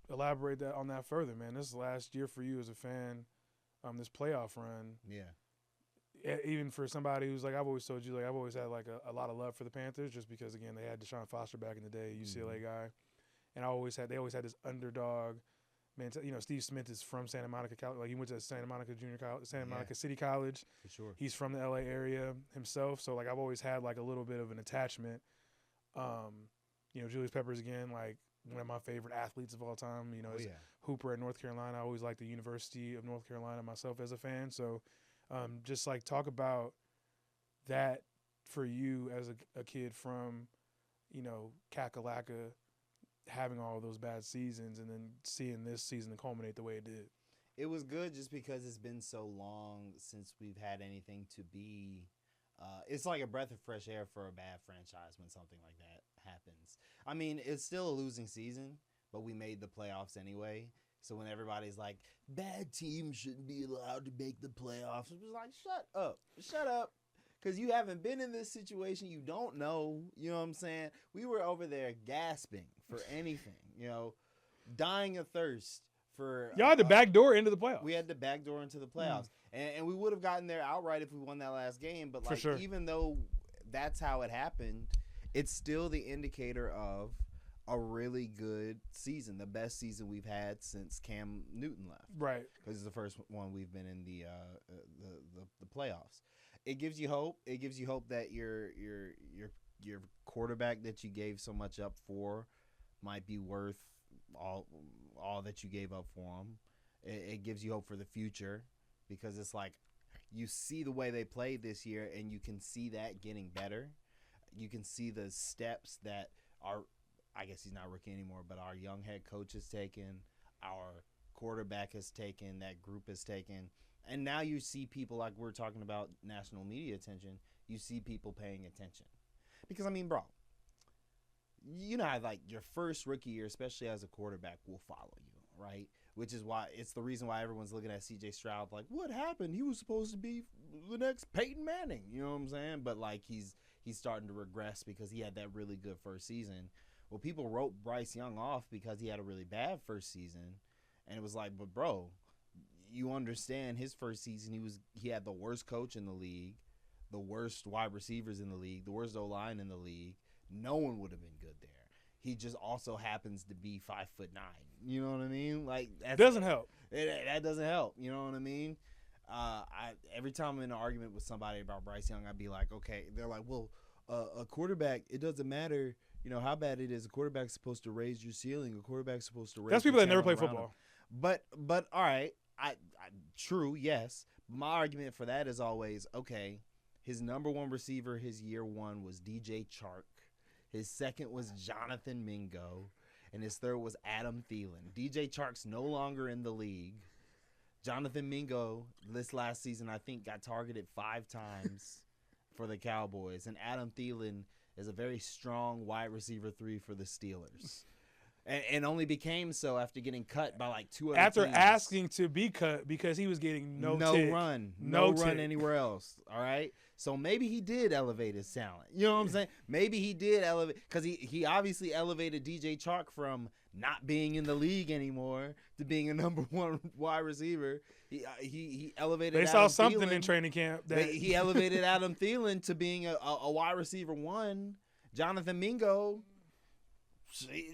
elaborate that on that further, man. This last year for you as a fan, this playoff run. Yeah. Even for somebody who's like, I've always told you, like I've always had like a lot of love for the Panthers just because, again, they had Deshaun Foster back in the day, UCLA guy. And they always had this underdog. Man, Steve Smith is from Santa Monica, like he went to Santa Monica Junior College, Santa Monica City College. For sure. He's from the LA area himself, so like I've always had like a little bit of an attachment. Julius Peppers again, like one of my favorite athletes of all time. Hooper at North Carolina. I always liked the University of North Carolina myself as a fan. So, just like talk about that for you as a kid from, Kakalaka, having all those bad seasons and then seeing this season culminate the way it did. It was good just because it's been so long since we've had anything to be it's like a breath of fresh air for a bad franchise when something like that happens. It's still a losing season, but we made the playoffs anyway. So when everybody's like, bad teams shouldn't be allowed to make the playoffs, it was like, shut up. Because you haven't been in this situation. You don't know. You know what I'm saying? We were over there gasping for anything, dying of thirst for. Y'all had the back door into the playoffs. We had the back door into the playoffs. And we would have gotten there outright if we won that last game. But, like, sure. Even though that's how it happened, it's still the indicator of a really good season, the best season we've had since Cam Newton left. Right. Because it's the first one we've been in the playoffs. It gives you hope. It gives you hope that your quarterback that you gave so much up for might be worth all that you gave up for him. It gives you hope for the future because it's like you see the way they played this year and you can see that getting better. You can see the steps that I guess he's not rookie anymore, but our young head coach has taken, our quarterback has taken, that group has taken. And now you see people, like we're talking about national media attention, you see people paying attention. Because, I mean, bro, you know how, like, your first rookie year, especially as a quarterback, will follow you, right? Which is why it's the reason why everyone's looking at C.J. Stroud like, what happened? He was supposed to be the next Peyton Manning. You know what I'm saying? But, like, he's starting to regress because he had that really good first season. Well, people wrote Bryce Young off because he had a really bad first season. And it was like, but, bro, you understand his first season, he had the worst coach in the league, the worst wide receivers in the league, the worst O-line in the league. No one would have been good there. He just also happens to be 5'9". You know what I mean? Like that doesn't help. That doesn't help. You know what I mean? Every time I'm in an argument with somebody about Bryce Young, I'd be like, okay. They're like, well, a quarterback, it doesn't matter, how bad it is. A quarterback's supposed to raise your ceiling. A quarterback's supposed to raise. That's people that never play football. But all right. True, yes. My argument for that is always, okay, his number one receiver his year one was DJ Chark. His second was Jonathan Mingo. And his third was Adam Thielen. DJ Chark's no longer in the league. Jonathan Mingo, this last season, I think, got targeted 5 times for the Cowboys. And Adam Thielen is a very strong wide receiver 3 for the Steelers. And only became so after getting cut by like 2 other after teams. Asking to be cut because he was getting no run anywhere else. All right, so maybe he did elevate his talent. You know what I'm saying? Maybe he did elevate because he obviously elevated DJ Chark from not being in the league anymore to being a number 1 wide receiver. He elevated. They saw something in training camp. He elevated Adam Thielen to being a wide receiver 1. Jonathan Mingo.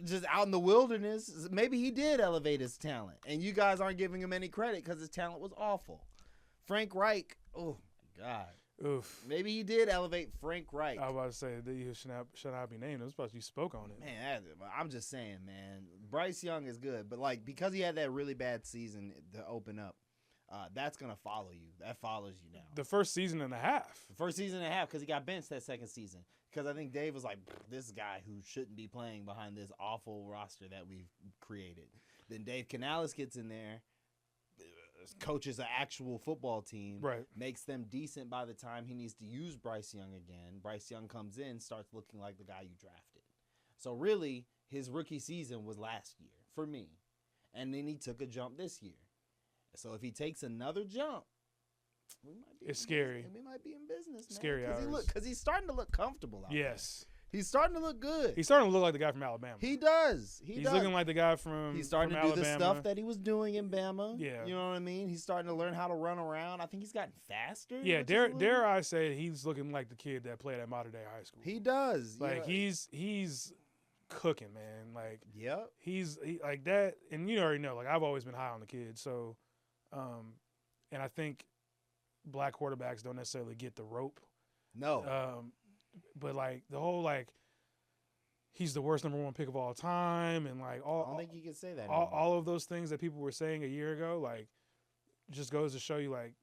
Just out in the wilderness, maybe he did elevate his talent, and you guys aren't giving him any credit because his talent was awful. Frank Reich, oh my God, oof. Maybe he did elevate Frank Reich. I was about to say that he should not be named. It was supposed to be spoke on it. Man, I'm just saying, man. Bryce Young is good, but like because he had that really bad season to open up, that's gonna follow you. That follows you now. The first season and a half. Because he got benched that second season. Because I think Dave was like, this guy who shouldn't be playing behind this awful roster that we've created. Then Dave Canales gets in there, coaches an actual football team, right? Makes them decent by the time he needs to use Bryce Young again. Bryce Young comes in, starts looking like the guy you drafted. So really, his rookie season was last year for me. And then he took a jump this year. So if he takes another jump, it's scary. We might be in business, man. Scary hours. Because he's starting to look comfortable out yes. there. He's starting to look good. He's starting to look like the guy from Alabama. He does. He's looking like the guy from He's starting to do the stuff that he was doing in Bama. Yeah. You know what I mean? He's starting to learn how to run around. I think he's gotten faster. Yeah, dare I say he's looking like the kid that played at modern day high school. He does. Like he's cooking, man. Like yep. He's like that, and you already know. Like I've always been high on the kid, so and I think black quarterbacks don't necessarily get the rope. No. But like the whole like he's the worst number 1 pick of all time, and like all I don't think you can say that. All of those things that people were saying a year ago, like just goes to show you, like,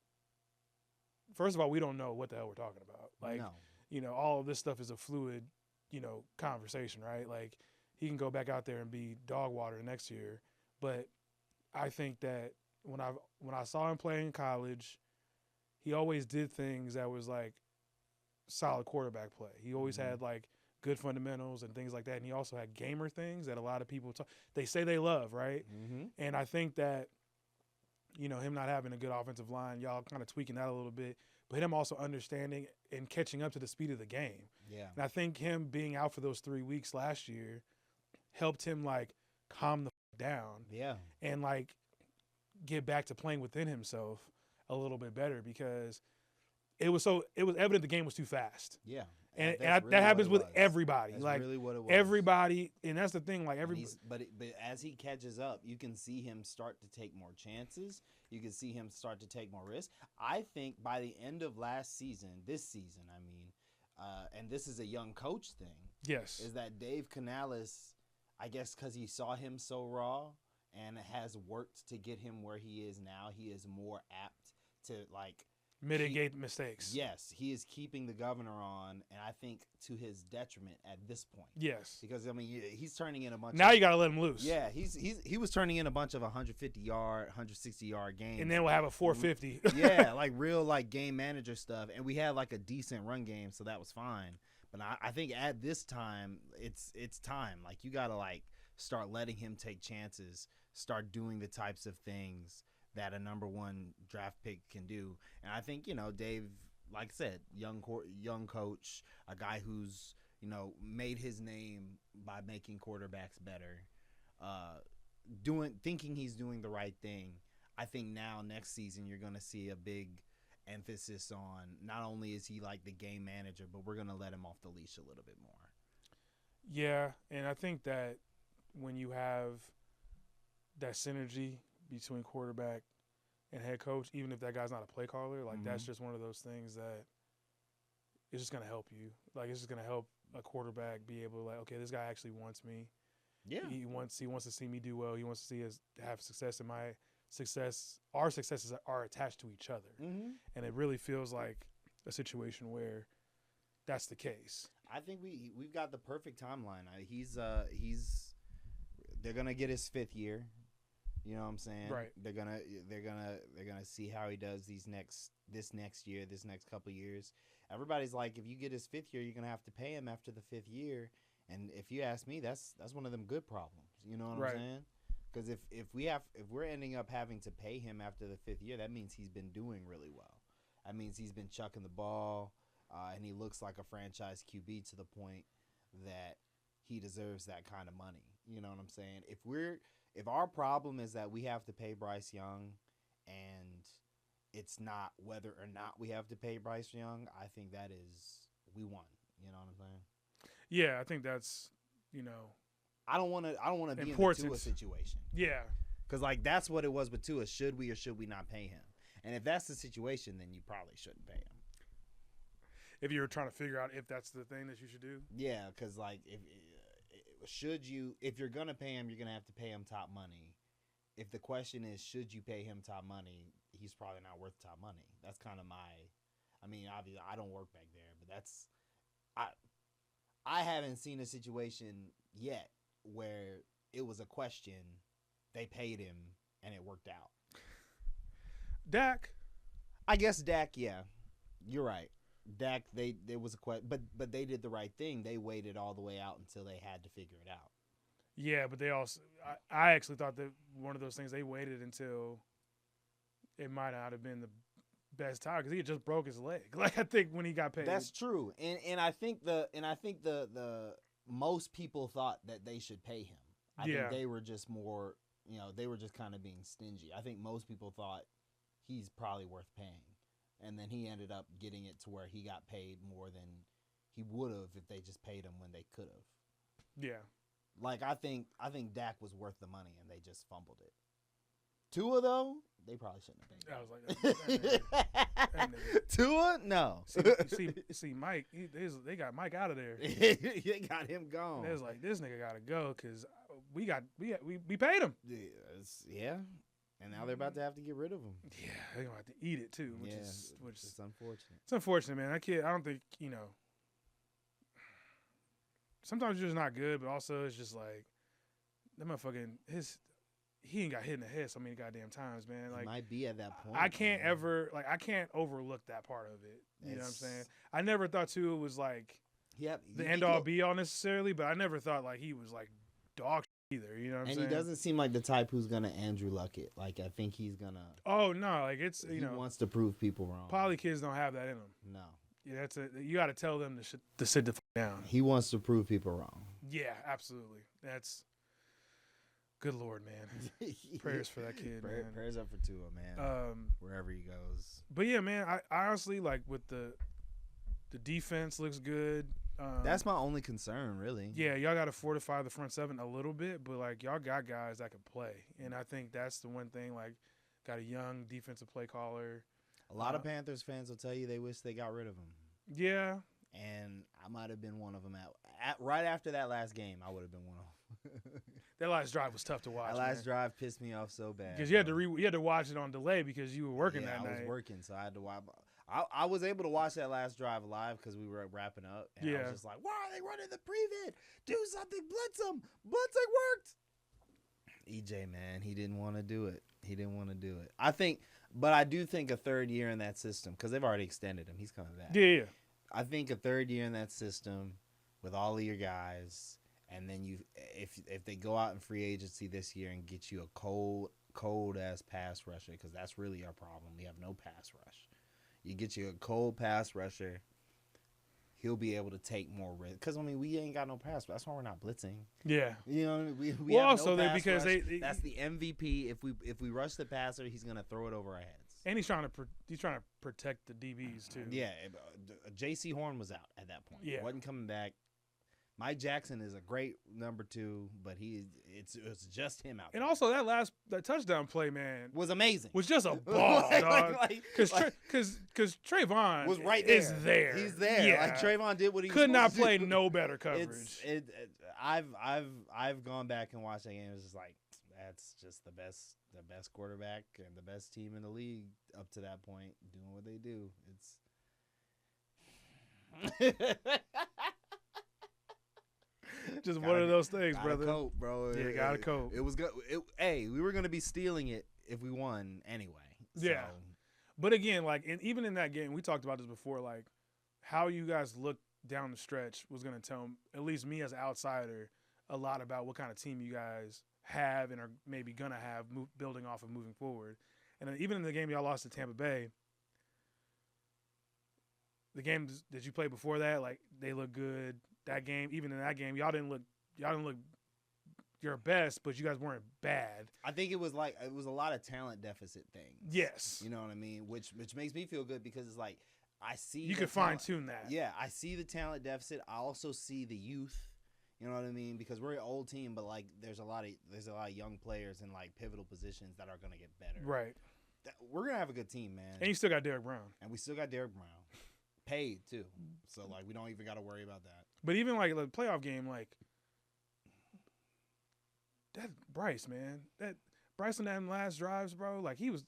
first of all, we don't know what the hell we're talking about. Like, no. All of this stuff is a fluid, conversation, right? Like he can go back out there and be dog water next year, but I think that when I saw him play in college, he always did things that was like solid quarterback play. He always had like good fundamentals and things like that. And he also had gamer things that a lot of people they say they love, right? Mm-hmm. And I think that, him not having a good offensive line, y'all kind of tweaking that a little bit, but him also understanding and catching up to the speed of the game. Yeah. And I think him being out for those 3 weeks last year helped him calm the down. Yeah. And get back to playing within himself a little bit better, because it was evident the game was too fast. Yeah. And really that happens with everybody. That's really what it was. Everybody, and that's the thing. But as he catches up, you can see him start to take more chances. You can see him start to take more risks. I think by the end of this season, and this is a young coach thing. Yes. Is that Dave Canales, I guess because he saw him so raw and has worked to get him where he is now, he is more apt to mitigate mistakes. Yes, he is keeping the governor on, and I think to his detriment at this point. Yes, because he's turning in a bunch. Now you got to let him loose. Yeah, he was turning in a bunch of 150-yard, 160-yard games, and then we'll have a 450. Yeah, real game manager stuff, and we had a decent run game, so that was fine. But I think at this time, it's time. You got to start letting him take chances, start doing the types of things that a number one draft pick can do. And I think, Dave, like I said, young coach, a guy who's, made his name by making quarterbacks better, thinking he's doing the right thing. I think now next season you're going to see a big emphasis on not only is he the game manager, but we're going to let him off the leash a little bit more. Yeah, and I think that when you have that synergy between quarterback and head coach, even if that guy's not a play caller, that's just one of those things that it's just going to help you. It's just going to help a quarterback be able to okay, this guy actually wants me. Yeah. He wants to see me do well. He wants to see us have success, and my success, our successes are attached to each other. Mm-hmm. And it really feels like a situation where that's the case. I think we've got the perfect timeline. They're going to get his 5th year. You know what I'm saying? Right. They're gonna see how he does this next year, this next couple years. Everybody's if you get his 5th year, you're gonna have to pay him after the 5th year. And if you ask me, that's one of them good problems. You know what I'm saying? Because if we're ending up having to pay him after the 5th year, that means he's been doing really well. That means he's been chucking the ball, and he looks like a franchise QB to the point that he deserves that kind of money. You know what I'm saying? If our problem is that we have to pay Bryce Young and it's not whether or not we have to pay Bryce Young, I think that is we won. You know what I'm saying? Yeah, I think that's, I don't want to be in the Tua situation. Yeah. Because that's what it was with Tua. Should we or should we not pay him? And if that's the situation, then you probably shouldn't pay him. If you were trying to figure out if that's the thing that you should do? Yeah, because if you're going to pay him, you're going to have to pay him top money. If the question is, should you pay him top money, he's probably not worth top money. That's kind of obviously I don't work back there, but that's, I haven't seen a situation yet where it was a question, they paid him, and it worked out. Dak? I guess Dak, yeah. You're right. Dak, there was a question, but they did the right thing. They waited all the way out until they had to figure it out. Yeah, but they also, I actually thought that one of those things, they waited until it might not have been the best time because he had just broke his leg. I think when he got paid. That's true, and I think the most people thought that they should pay him. I think they were just more, they were just kind of being stingy. I think most people thought he's probably worth paying. And then he ended up getting it to where he got paid more than he would have if they just paid him when they could have. Yeah. I think Dak was worth the money and they just fumbled it. Tua, though, they probably shouldn't have paid him. I was like, Tua? No. See Mike, they got Mike out of there. They got him gone. They was like, this nigga got to go because we paid him. Yeah. And now they're about to have to get rid of him. Yeah, they're going to have to eat it, too, which is unfortunate. It's unfortunate, man. I don't think, sometimes you're just not good, but also it's just that motherfucking, he ain't got hit in the head so many goddamn times, man. He might be at that point. I can't overlook that part of it. You know what I'm saying? I never thought, too, it was Yep. the end all be all necessarily, but I never thought like he was like dog shit either. You know what I'm and saying? he doesn't seem like the type who's gonna Andrew Luck it. Like I think he's gonna. Oh no, like it's He wants to prove people wrong. poly kids don't have that in them. No. Yeah, that's it. You got to tell them to sit the fuck down. He wants to prove people wrong. Yeah, absolutely. That's good Lord, man. Prayers for that kid, man. Prayers up for Tua, man. Wherever he goes. But yeah, man. I honestly like with the defense looks good. That's my only concern, really. Yeah, y'all got to fortify the front seven a little bit, but like y'all got guys that can play, and I think that's the one thing. Like, got a young defensive play caller. A lot of Panthers fans will tell you they wish they got rid of him. Yeah. And I might have been one of them. Right after that last game, I would have been one of them. That last drive was tough to watch. That last drive pissed me off so bad. Because you had to watch it on delay because you were working that night. I was working, so I had to watch. I was able to watch that last drive live because we were wrapping up. And I was just like, why are they running the prevent? Do something. Blitz them. Blitzing worked. EJ, man, he didn't want to do it. But I do think a third year in that system, because they've already extended him. He's coming back. Yeah. I think a third year in that system with all of your guys, and then if they go out in free agency this year and get you a cold ass pass rusher, because that's really our problem. We have no pass rush. You get you a cold pass rusher, he'll be able to take more risk. Because, I mean, we ain't got no pass. That's why we're not blitzing. Yeah. You know, we well, have also no pass because rush. they That's the MVP. If we rush the passer, he's going to throw it over our heads. And he's trying to protect the DBs too. Yeah. J.C. Horn was out at that point. Yeah. Wasn't coming back. Mike Jackson is a great number 2, but it's just him out there. And also that touchdown play, man, was amazing. Was just a ball, dog. Because Trayvon was right there. Is there. He's there. Yeah. Like Trayvon did what he could not to play do. no better coverage. I've gone back and watched that game. It's just like that's just the best quarterback and the best team in the league up to that point doing what they do. It's just one of those things, gotta brother. Cope, bro. Yeah, gotta cope. It was good. Hey, we were gonna be stealing it if we won anyway. So. Yeah. But again, like, and even in that game, we talked about this before. Like, how you guys looked down the stretch was gonna tell at least me as an outsider a lot about what kind of team you guys have and are maybe gonna have building off of moving forward. And then even in the game y'all lost to Tampa Bay, the games that you played before that, like they look good. That game, even in that game, y'all didn't look your best, but you guys weren't bad. I think it was a lot of talent deficit things. Yes, you know what I mean, which makes me feel good because it's like I see you can fine tune that. Yeah, I see the talent deficit. I also see the youth. You know what I mean? Because we're an old team, but like there's a lot of young players in like pivotal positions that are gonna get better. Right. We're gonna have a good team, man. And you still got Derrick Brown. And we still got Derrick Brown. Paid too. So like we don't even gotta worry about that. But even like the playoff game, like that Bryce, man. That Bryce on that last drives, bro, like he was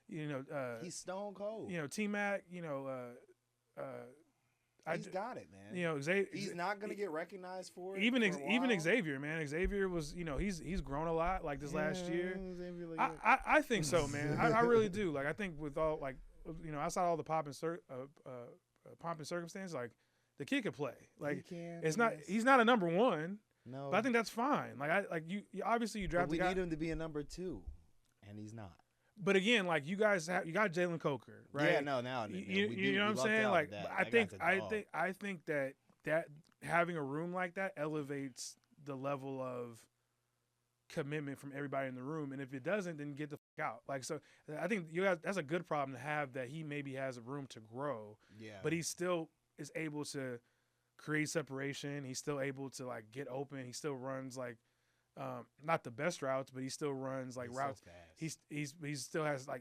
he's stone cold. T-Mac, he's got it, man. He's not gonna get recognized for it. Even Xavier, man. Xavier was, he's grown a lot like this last year. I think so, man. I really do. Like I think with all like outside all the pomp and circumstance, like the kid could play. Like he's not a number 1. No, but I think that's fine. Like you obviously you draft. But we need him to be a number 2, and he's not. But again, like you got Jalen Coker, right? Yeah, no, now you know what I'm saying. Like I think that having a room like that elevates the level of commitment from everybody in the room, and if it doesn't, then get the fuck out. Like so, I think that's a good problem to have, that he maybe has a room to grow. Yeah, but he still is able to create separation. He's still able to like get open. He still runs like. Not the best routes, but he still runs like routes. So he's still has like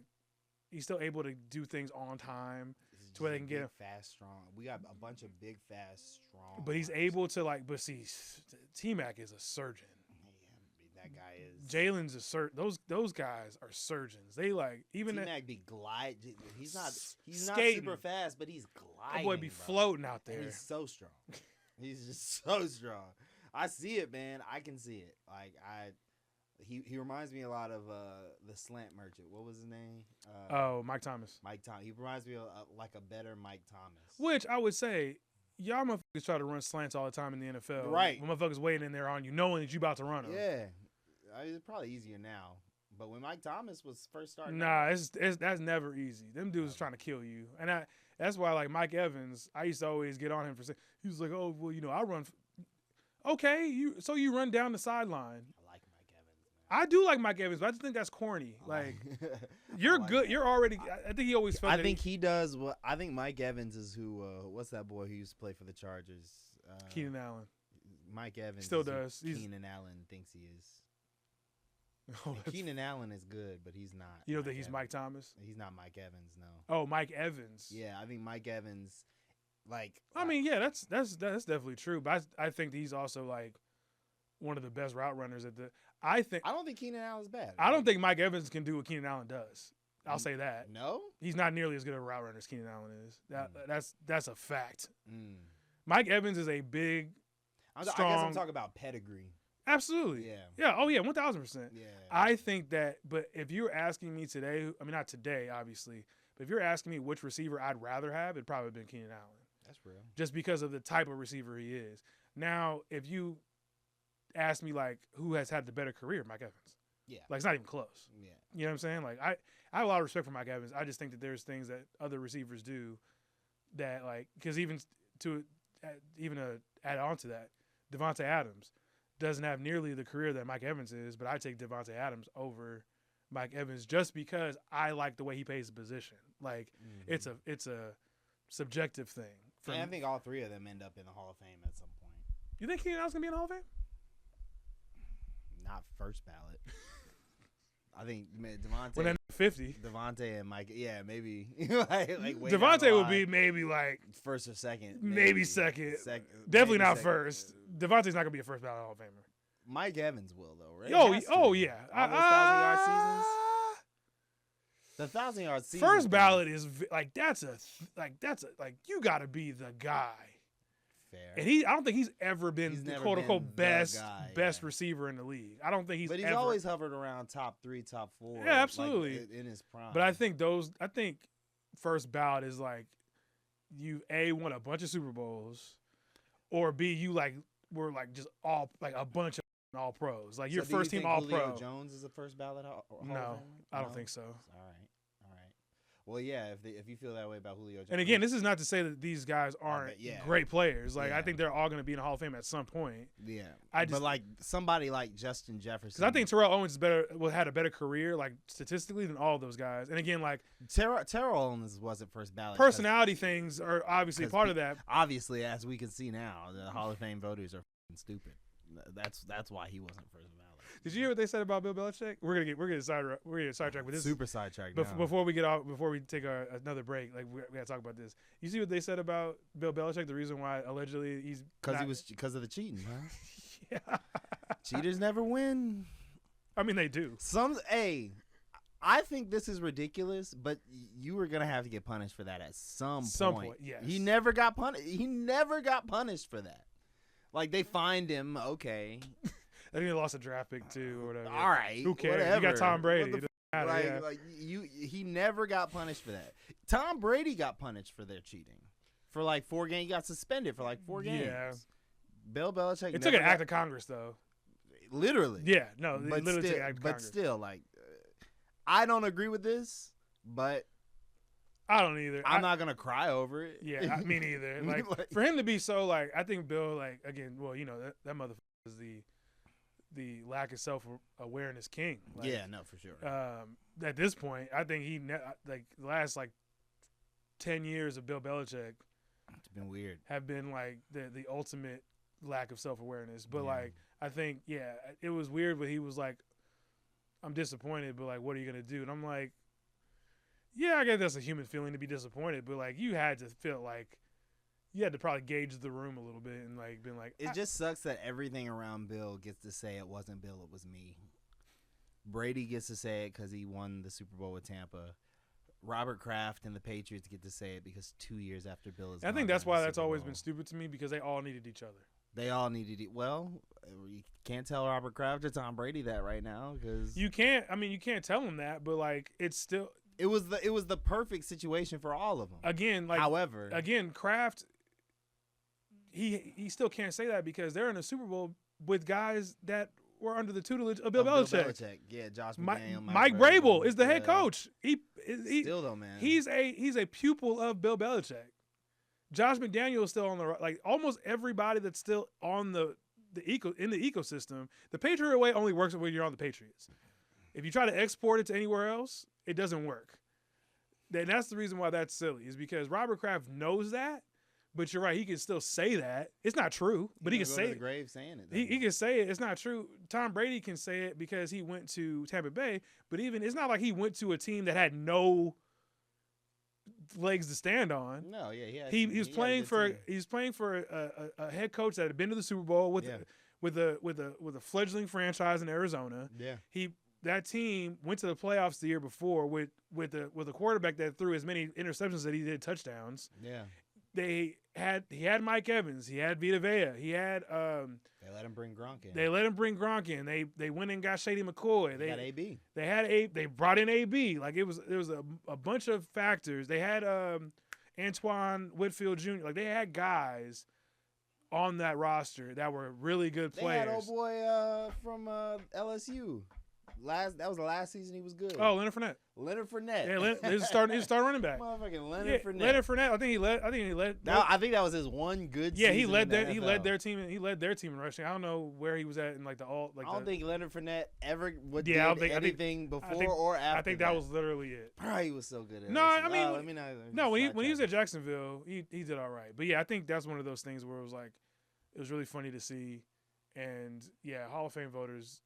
he's still able to do things on time to where they can get him fast, strong. We got a bunch of big, fast, strong. But he's able to like. But see, T-Mac is a surgeon. Yeah, that guy is. Jalen's a surgeon. Those guys are surgeons. They like even T-Mac be glide. He's not skating. Super fast, but he's gliding. That boy be floating out there. And he's so strong. He's just so strong. I see it, man. I can see it. Like he reminds me a lot of the slant merchant. What was his name? Mike Thomas. Mike Thomas. He reminds me of like a better Mike Thomas. Which I would say, y'all motherfuckers try to run slants all the time in the NFL. Right. When motherfuckers waiting in there on you, knowing that you about to run them. Yeah. It's probably easier now. But when Mike Thomas was first starting, that's never easy. Them dudes trying to kill you, and that's why like Mike Evans, I used to always get on him for saying he was like, oh well, I run. Okay, you run down the sideline. I like Mike Evans. Man. I do like Mike Evans, but I just think that's corny. Like you're good. That. You're already. I think he always felt. I think he does. Well, I think Mike Evans is who. What's that boy who used to play for the Chargers? Keenan Allen. Mike Evans still does. Keenan Allen thinks he is. Keenan Allen is good, but he's not. You don't think he's Mike Thomas? He's not Mike Evans, no. Oh, Mike Evans. Yeah, I think Mike Evans, like. I mean, yeah, that's definitely true. But I think he's also like one of the best route runners at the. I don't think Keenan Allen's bad. I don't think Mike Evans can do what Keenan Allen does. I'll say that. No, he's not nearly as good of a route runner as Keenan Allen is. That's a fact. Mike Evans is a big, strong. I guess I'm talking about pedigree. Absolutely. Yeah. Yeah. Oh, yeah. 1,000%. Yeah. I think that, but if you're asking me today, I mean, not today, obviously, but if you're asking me which receiver I'd rather have, it'd probably been Keenan Allen. That's real. Just because of the type of receiver he is. Now, if you ask me, like, who has had the better career, Mike Evans. Yeah. Like, it's not even close. Yeah. You know what I'm saying? Like, I have a lot of respect for Mike Evans. I just think that there's things that other receivers do that, like, because even to add on to that, Devontae Adams doesn't have nearly the career that Mike Evans is, but I take Devontae Adams over Mike Evans just because I like the way he plays the position. Like it's a subjective thing. I think all three of them end up in the Hall of Fame at some point. You think Keenan Allen's gonna be in the Hall of Fame? Not first ballot. I think Devontae. Well, then 50. Devontae and Mike. Yeah, maybe. like Devontae will be maybe like first or second. Maybe second. Definitely not second. First. Devontae's not gonna be a first ballot Hall of Famer. Mike Evans will though, right? Oh yeah. All those 1,000-yard seasons. The 1,000-yard season. First ballot is like that's you got to be the guy. Fair. And I don't think he's ever been the quote unquote best receiver in the league. I don't think he's. But he's always hovered around top 3, top 4. Yeah, absolutely. Like, in his prime. But I think first ballot is like you won a bunch of Super Bowls, or B you were just all like a bunch of all pros. Like your first team all pro. Julio Jones is a first ballot Hall of Famer? No, I don't think so. All right. Well, yeah, if you feel that way about Julio Jones. And again, this is not to say that these guys aren't great players. Like I think they're all going to be in the Hall of Fame at some point. Yeah. But like somebody like Justin Jefferson. Because I think Terrell Owens had a better career, like statistically, than all of those guys. And again, like Terrell Owens wasn't first ballot. Personality things are obviously part of that. Obviously, as we can see now, the Hall of Fame voters are stupid. That's why he wasn't first ballot. Did you hear what they said about Bill Belichick? We're gonna sidetrack with this. Super sidetrack. Before we take another break, like we gotta talk about this. You see what they said about Bill Belichick? The reason why allegedly he's because of the cheating, huh? Yeah. Cheaters never win. I mean, they do. I think this is ridiculous, but you were gonna have to get punished for that at some point. Yes. He never got punished. He never got punished for that. Like they fined him. Okay. I think he lost a draft pick too, or whatever. All right, who cares? Whatever. You got Tom Brady. He never got punished for that. Tom Brady got punished for their cheating for like 4 games. He got suspended for like 4 games. Yeah. Bill Belichick. It took an act of Congress, though. Literally. Yeah. No. But literally took an act of Congress. But still, like, I don't agree with this, but I don't either. I'm not gonna cry over it. Yeah, me neither. Like for him to be so like, I think Bill, like again, well, that motherfucker is the lack of self-awareness king. Like, yeah, no, for sure. At this point, I think he the last 10 years of Bill Belichick, it's been weird. Have been like the ultimate lack of self-awareness. But I think it was weird. But he was like, I'm disappointed, but like, what are you gonna do? And I'm like, yeah, I guess that's a human feeling to be disappointed. But like, you had to feel like. You had to probably gauge the room a little bit and like been like. It just sucks that everything around Bill gets to say it wasn't Bill, it was me. Brady gets to say it because he won the Super Bowl with Tampa. Robert Kraft and the Patriots get to say it because 2 years after Bill is. I think that's why that's always been stupid to me because they all needed each other. They all needed it. Well, you can't tell Robert Kraft or Tom Brady that right now because you can't. I mean, you can't tell them that, but like it's still. It was the perfect situation for all of them. Again, Kraft. he still can't say that because they're in a Super Bowl with guys that were under the tutelage of Bill Belichick. Yeah, Josh McDaniel, McDaniel, Mike Vrabel is the head coach. He still though, man. He's a pupil of Bill Belichick. Josh McDaniel is still on the like almost everybody that's still on the ecosystem. The Patriot way only works when you're on the Patriots. If you try to export it to anywhere else, it doesn't work. And that's the reason why that's silly, is because Robert Kraft knows that. But you're right, he can still say that. It's not true, but he can say it. The grave saying it. He can say it. It's not true. Tom Brady can say it because he went to Tampa Bay, but even it's not like he went to a team that had no legs to stand on. No, yeah, he was playing for a head coach that had been to the Super Bowl with a fledgling franchise in Arizona. Yeah. That team went to the playoffs the year before with a quarterback that threw as many interceptions that he did touchdowns. Yeah. He had Mike Evans. He had Vita Vea. He had they let him bring Gronk in. They went and got Shady McCoy. They got AB. They brought in AB. Like there was a bunch of factors. They had Antoine Whitfield Jr. Like they had guys on that roster that were really good players. They had old boy from LSU. That was the last season he was good. Oh, Leonard Fournette. Yeah, he's starting running back. Motherfucking Leonard Fournette. Leonard Fournette. I think he led. I think that was his one good season. Yeah, he led their team in rushing. I don't know where he was at in like the all. Like I don't think Leonard Fournette ever did anything before or after. I think that was literally it. Bro, he was so good at No, LSU. I mean, when he was at Jacksonville, he did all right. But yeah, I think that's one of those things where it was really funny to see. And yeah, Hall of Fame voters,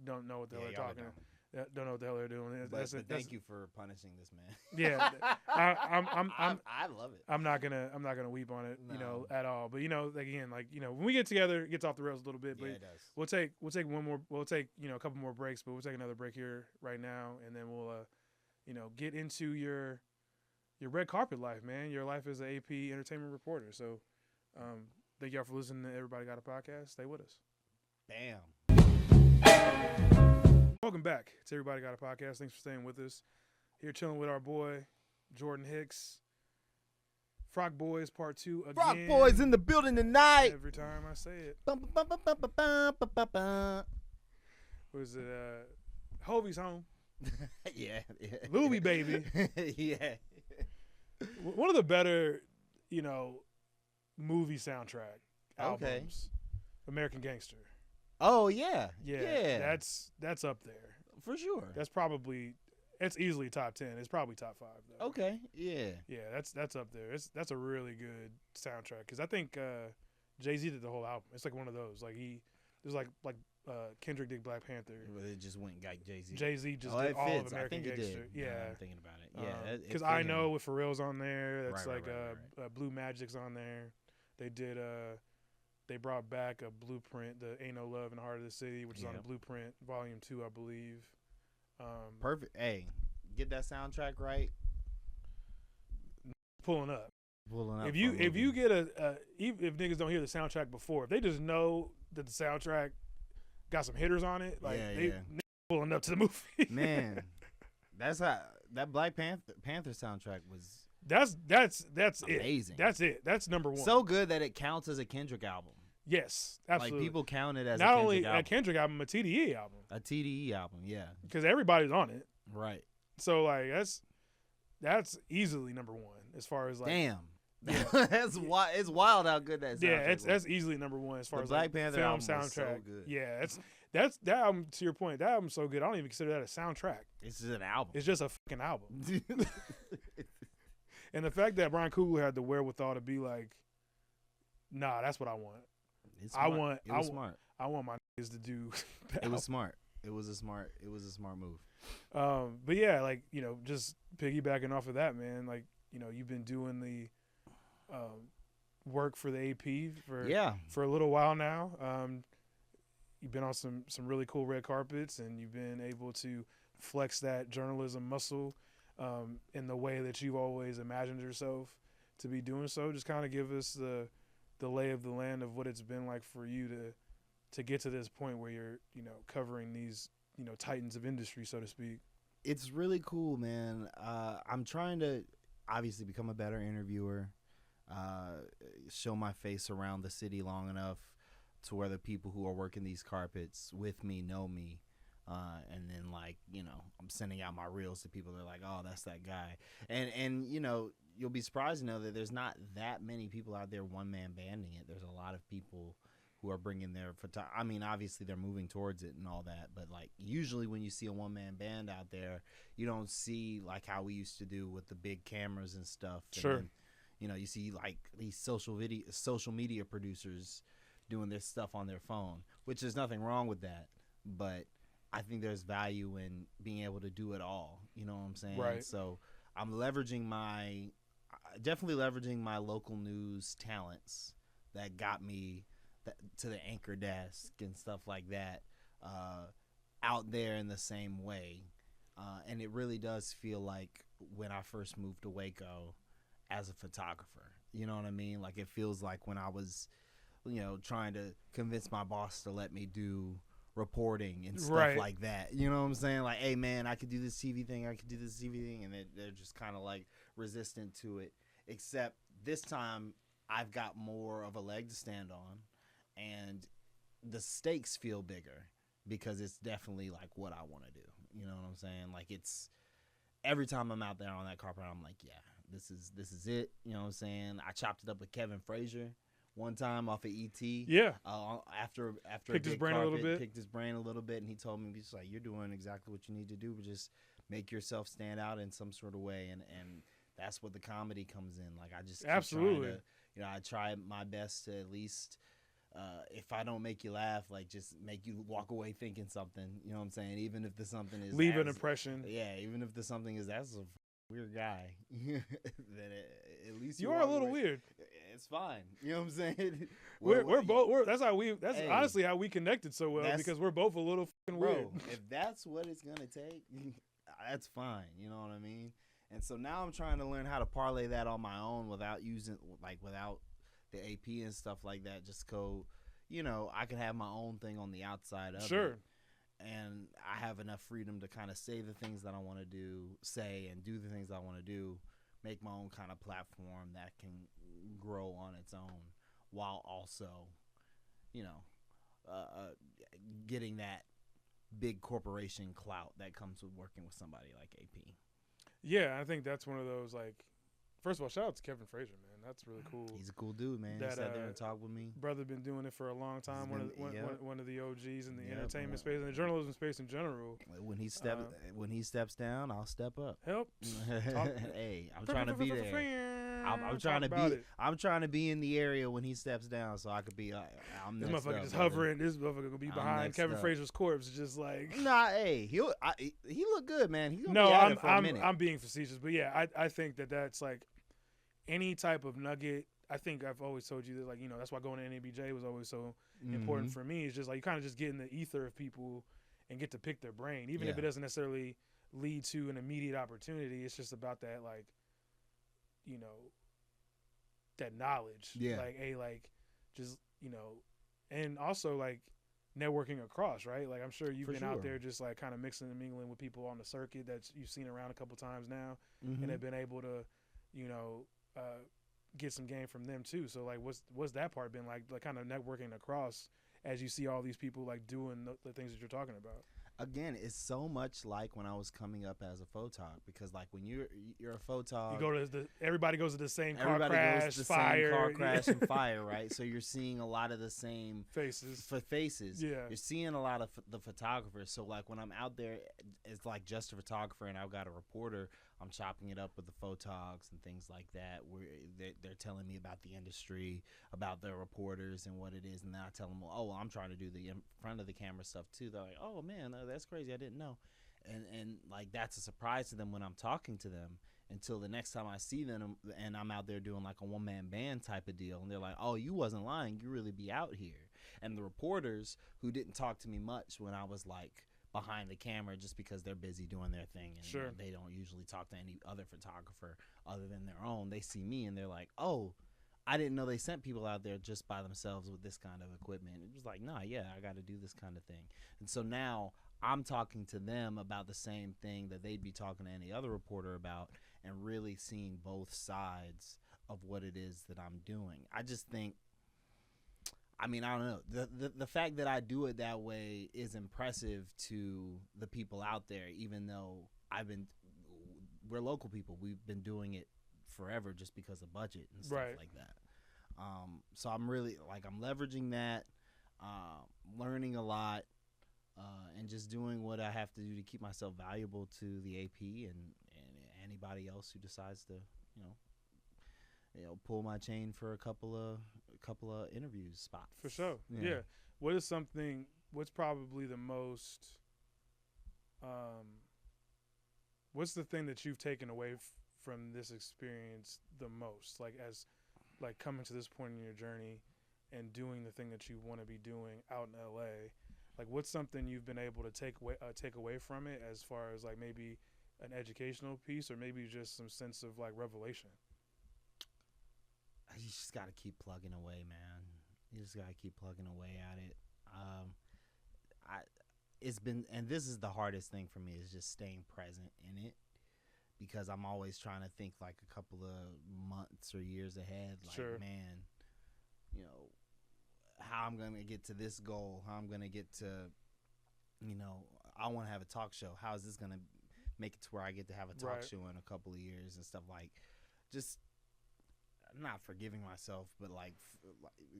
don't know what the hell they're talking. Don't know what the hell they're doing. But thank you for punishing this man. Yeah, I love it. I'm not gonna weep on it, at all. But again, when we get together, it gets off the rails a little bit. But yeah, it does. We'll take a couple more breaks, but we'll take another break here right now, and then we'll get into your red carpet life, man. Your life as an AP entertainment reporter. So, thank y'all for listening to Everybody Got a Podcast. Stay with us. Bam. Welcome back to Everybody Got a Podcast. Thanks for staying with us. Here chilling with our boy, Jordan Hicks. Frock Boyz Part 2 again. Frock Boyz in the building tonight. Every time I say it. Was it Hovey's home? Yeah. Louie, baby. Yeah. One of the better, movie soundtrack albums. Okay. American Gangster. Oh yeah. Yeah. That's up there. For sure. It's easily top 10. It's probably top 5 though. Okay. Yeah. Yeah, that's up there. That's a really good soundtrack because I think Jay-Z did the whole album. It's like one of those. Like there's like Kendrick did Black Panther. Well, it just went like Jay-Z. Jay-Z just did all of American I think Gangster. He did. Yeah. I'm thinking about it. Yeah. Because I Know with Pharrell's on there. That's right. Blue Magic's on there. They did they brought back a Blueprint, the Ain't No Love in the Heart of the City, which is on the Blueprint Volume 2, I believe. Perfect. Hey, get that soundtrack right. Pulling up. If if you get if niggas don't hear the soundtrack before, if they just know that the soundtrack got some hitters on it, they pulling up to the movie. Man, that's how that Black Panther soundtrack was. That's amazing. It. That's it. That's number one. So good that it counts as a Kendrick album. Yes, absolutely. Like people count it as not only a Kendrick album, a TDE album. A TDE album, yeah. Because everybody's on it. Right. So that's easily number one as far as damn. Yeah. That's wild. It's wild how good that soundtrack. Yeah, that's easily number one as far as Black Panther film album soundtrack. Was so good. Yeah, that's that album. To your point, that album's so good. I don't even consider that a soundtrack. It's just an album. It's just a fucking album. And the fact that Brian Coogler had the wherewithal to be like, nah, that's what I want. I want my niggas to do. It was smart. It was a smart move. But yeah, just piggybacking off of that, man. You've been doing the work for the AP for a little while now. You've been on some really cool red carpets, and you've been able to flex that journalism muscle in the way that you've always imagined yourself to be doing so. Just kind of give us the lay of the land of what it's been like for you to get to this point where you're, covering these, titans of industry, so to speak. It's really cool, man. I'm trying to obviously become a better interviewer. show my face around the city long enough to where the people who are working these carpets with me know me. And then, like, I'm sending out my reels to people. They're like, oh, that's that guy. And you'll be surprised to know that there's not that many people out there one-man banding it. There's a lot of people who are bringing their I mean, obviously they're moving towards it and all that, but like usually when you see a one-man band out there, you don't see like how we used to do with the big cameras and stuff. Sure. And then, you see like these social media producers doing their stuff on their phone, which there's nothing wrong with that, but I think there's value in being able to do it all. You know what I'm saying? Right. So I'm definitely leveraging my local news talents that got me to the anchor desk and stuff like that out there in the same way. And it really does feel like when I first moved to Waco as a photographer. You know what I mean? Like it feels like when I was, trying to convince my boss to let me do reporting and stuff like that. You know what I'm saying? Like, hey, man, I could do this TV thing. And they're just kind of like resistant to it. Except this time I've got more of a leg to stand on. And the stakes feel bigger because it's definitely like what I want to do. You know what I'm saying? Like it's every time I'm out there on that carpet, I'm like, yeah, this is it. You know what I'm saying? I chopped it up with Kevin Frazier one time off of ET. Yeah. After picked his brain a little bit. Picked his brain a little bit, and he told me, he's like, you're doing exactly what you need to do, but just make yourself stand out in some sort of way, and that's what the comedy comes in. Like I just keep absolutely. I try my best to at least. If I don't make you laugh, like just make you walk away thinking something, you know what I'm saying? Even if the something is leave an impression. Yeah, even if the something is that's a weird guy, then at least you are a little weird. It's fine, you know what I'm saying? We're both. That's honestly how we connected so well because we're both a little fucking weird. If that's what it's gonna take, that's fine. You know what I mean? And so now I'm trying to learn how to parlay that on my own without the AP and stuff like that, just go, I can have my own thing on the outside of it. And I have enough freedom to kind of say the things that I want to say and do the things I want to do, make my own kind of platform that can grow on its own while also, getting that big corporation clout that comes with working with somebody like AP. Yeah, I think that's one of those, like, first of all, shout out to Kevin Frazier, man. That's really cool. He's a cool dude, man. He sat there and talked with me. Brother been doing it for a long time. One of the OGs in the entertainment space and the journalism space in general. When he steps down, I'll step up. Help. Hey, I'm trying to be there. I'm trying to be in the area when he steps down, so I could be. I'm this next motherfucker up, just hovering. This motherfucker gonna be behind Kevin Frazier's corpse, just like. Nah, hey, he look good, man. He's gonna be out there for a minute. I'm being facetious, but yeah, I think that's like any type of nugget. I think I've always told you that, like, that's why going to NABJ was always so important for me. It's just like you kind of just get in the ether of people and get to pick their brain, even if it doesn't necessarily lead to an immediate opportunity. It's just about that, like, that knowledge. Yeah. Like, just, and also like networking across, right? Like I'm sure you've been out there just like kind of mixing and mingling with people on the circuit that you've seen around a couple times now and have been able to, get some game from them too. So like, what's that part been like kind of networking across as you see all these people like doing the things that you're talking about? Again, it's so much like when I was coming up as a photog, because like when you're a photog, everybody goes to the same car crash, and fire, right? So you're seeing a lot of the same faces. Yeah, you're seeing a lot of the photographers. So like when I'm out there, it's like just a photographer and I've got a reporter. I'm chopping it up with the photogs and things like that, where they're telling me about the industry, about the reporters and what it is, and then I tell them, well, I'm trying to do the in front of the camera stuff too. They're like, oh man, that's crazy, I didn't know, and like that's a surprise to them when I'm talking to them until the next time I see them and I'm out there doing like a one-man band type of deal, and they're like, oh, you wasn't lying, you really be out here. And the reporters who didn't talk to me much when I was like behind the camera, just because they're busy doing their thing and they don't usually talk to any other photographer other than their own, they see me and they're like, oh, I didn't know they sent people out there just by themselves with this kind of equipment. It was like, nah, yeah, I got to do this kind of thing. And so now I'm talking to them about the same thing that they'd be talking to any other reporter about, and really seeing both sides of what it is that I'm doing. I just think, I mean, I don't know. The fact that I do it that way is impressive to the people out there, even though we're local people. We've been doing it forever just because of budget and stuff Right. like that. So I'm really, like, I'm leveraging that, learning a lot, and just doing what I have to do to keep myself valuable to the AP and anybody else who decides to, pull my chain for a couple of interview spots. For sure. Yeah. What's probably the most, what's the thing that you've taken away from this experience the most? Like coming to this point in your journey and doing the thing that you want to be doing out in LA, like what's something you've been able to take away from it, as far as like maybe an educational piece or maybe just some sense of like revelation? You just got to keep plugging away, man. You just got to keep plugging away at it. It's been, and this is the hardest thing for me, is just staying present in it, because I'm always trying to think like a couple of months or years ahead. Like, Sure. man, how I'm going to get to this goal, how I'm going to get to, I want to have a talk show. How is this going to make it to where I get to have a talk Right. show in a couple of years and stuff, like, just not forgiving myself, but like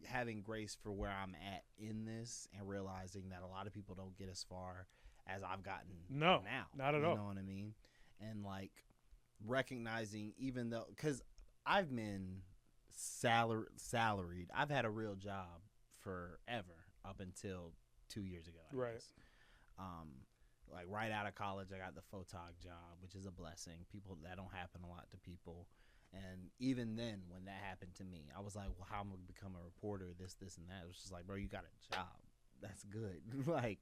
having grace for where I'm at in this, and realizing that a lot of people don't get as far as I've gotten No, now. not at all. You know what I mean? And like recognizing, even though, because I've been salaried, I've had a real job forever up until 2 years ago, I Right. guess. Like right out of college, I got the photog job, which is a blessing. That don't happen a lot to people. And even then, when that happened to me, I was like, well, how am I going to become a reporter, this, and that? It was just like, bro, you got a job. That's good. Like,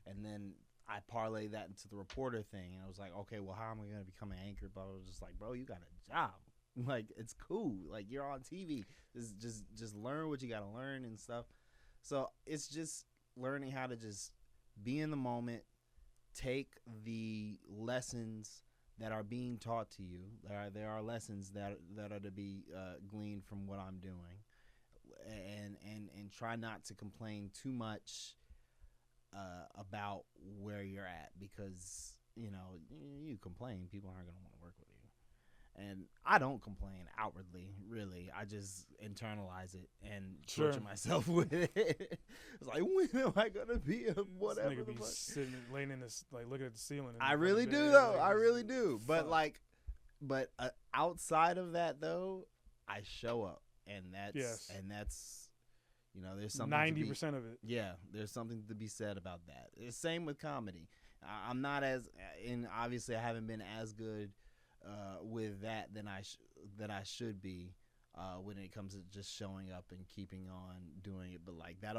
and then I parlayed that into the reporter thing. And I was like, okay, well, how am I going to become an anchor? But I was just like, bro, you got a job. Like, it's cool. Like, you're on TV. Just learn what you got to learn and stuff. So it's just learning how to just be in the moment, take the lessons that are being taught to you. There are lessons that are to be gleaned from what I'm doing, and try not to complain too much about where you're at, because you complain, people aren't going to want to work with you. And I don't complain outwardly, really. I just internalize it and Sure. torture myself with it. It's like, when am I gonna be a whatever? This nigga the be fuck? sitting, laying in this, like looking at the ceiling. I really do, though. I really do. But but outside of that, though, I show up, and that's Yes. there's something 90% of it. Yeah, there's something to be said about that. It's same with comedy. I'm not as, and obviously I haven't been as good with that than I should be when it comes to just showing up and keeping on doing it. But like that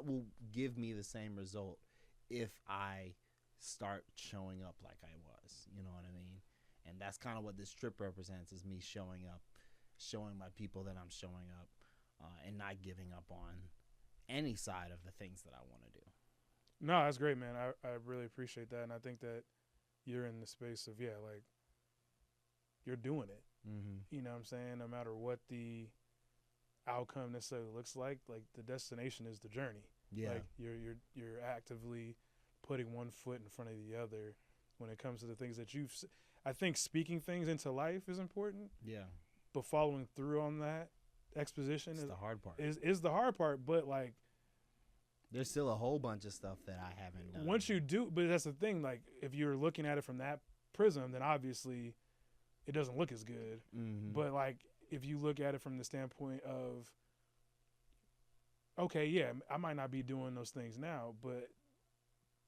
will give me the same result if I start showing up like I was. You know what I mean? And that's kind of what this trip represents, is me showing up, showing my people that I'm showing up, and not giving up on any side of the things that I want to do. No, that's great, man. I really appreciate that. And I think that you're in the space of, like, you're doing it. Mm-hmm. You know what I'm saying? No matter what the outcome necessarily looks like the destination is the journey. Yeah. Like you're actively putting one foot in front of the other when it comes to the things that I think speaking things into life is important. Yeah. But following through on that exposition is the hard part. Is the hard part, but like there's still a whole bunch of stuff that I haven't done. Once you do, but that's the thing, like if you're looking at it from that prism, then obviously it doesn't look as good. Mm-hmm. But like if you look at it from the standpoint of, okay, yeah, I might not be doing those things now, but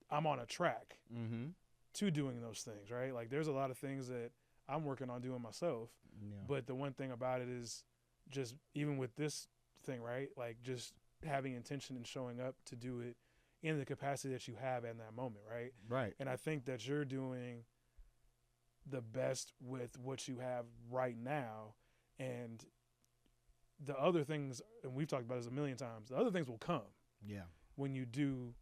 I'm on a track mm-hmm. to doing those things, right? Like there's a lot of things that I'm working on doing myself. Yeah. But the one thing about it is just even with this thing, right? Like just having intention and showing up to do it in the capacity that you have in that moment, right? Right. And I think that you're doing the best with what you have right now. And the other things, and we've talked about this a million times, the other things will come. Yeah. When you do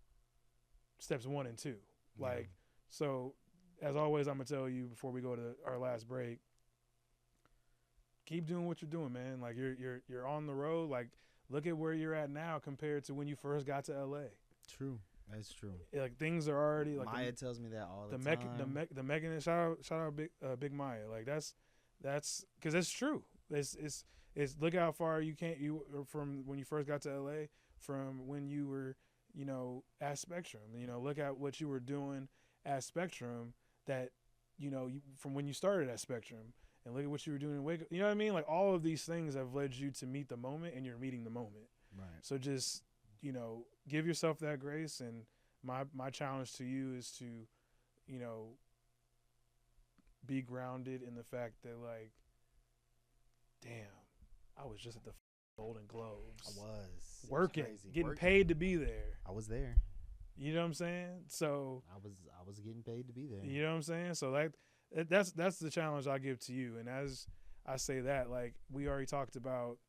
steps 1 and 2. Yeah. Like, so as always, I'm going to tell you before we go to our last break, keep doing what you're doing, man. Like you're on the road. Like look at where you're at now compared to when you first got to LA. True. That's true. Like things are already like Maya tells me that all the time. The Megan, shout out Big Maya. Like that's because it's true. It's look how far you from when you first got to LA from when you were at Spectrum. Look at what you were doing at Spectrum that from when you started at Spectrum, and look at what you were doing in Wake. You know what I mean? Like all of these things have led you to meet the moment, and you're meeting the moment. Right. So just give yourself that grace, and my challenge to you is to be grounded in the fact that like, damn, I was just at the Golden Globes. I was working, getting paid to be there. I was there. You know what I'm saying? So I was getting paid to be there. You know what I'm saying? So that's the challenge I give to you. And as I say that, like we already talked about,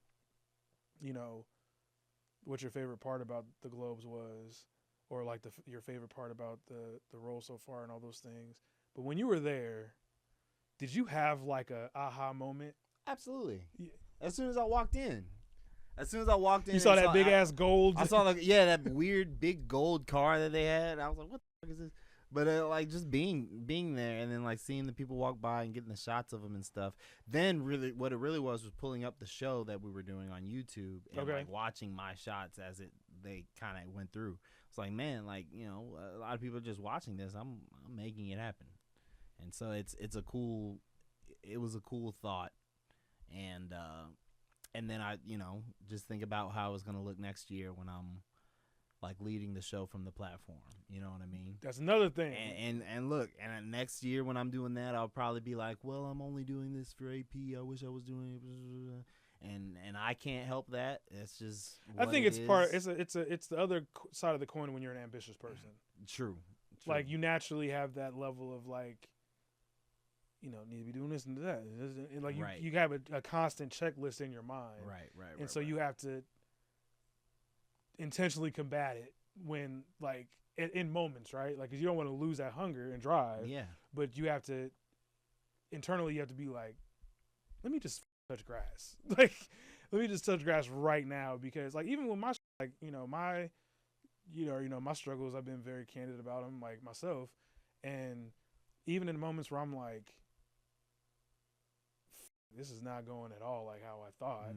what your favorite part about the Globes was, or like your favorite part about the role so far and all those things. But when you were there, did you have like a aha moment? Absolutely. Yeah. As soon as I walked in. You saw that big ass gold. I saw that weird big gold car that they had. I was like, what the fuck is this? But like just being there, and then like seeing the people walk by and getting the shots of them and stuff. Then really, what it really was pulling up the show that we were doing on YouTube and like watching my shots as they kind of went through. It's like, man, like a lot of people are just watching this. I'm making it happen, and so it was a cool thought, and then I just think about how it's gonna look next year when I'm like leading the show from the platform. You know what I mean? That's another thing. And look, and next year when I'm doing that, I'll probably be like, well, I'm only doing this for AP. I wish I was doing it. And I can't help that. It's just I think it's part. It's the other side of the coin when you're an ambitious person. True. Like you naturally have that level of like, need to be doing this and that. And like you have a constant checklist in your mind. Right. And so you have to intentionally combat it when like in moments, right? Like, 'cause you don't want to lose that hunger and drive. Yeah. But you have to internally, you have to be like, let me just touch grass. Like, let me just touch grass right now, because like even with my like my struggles, I've been very candid about them, like myself, and even in moments where I'm like, this is not going at all like how I thought.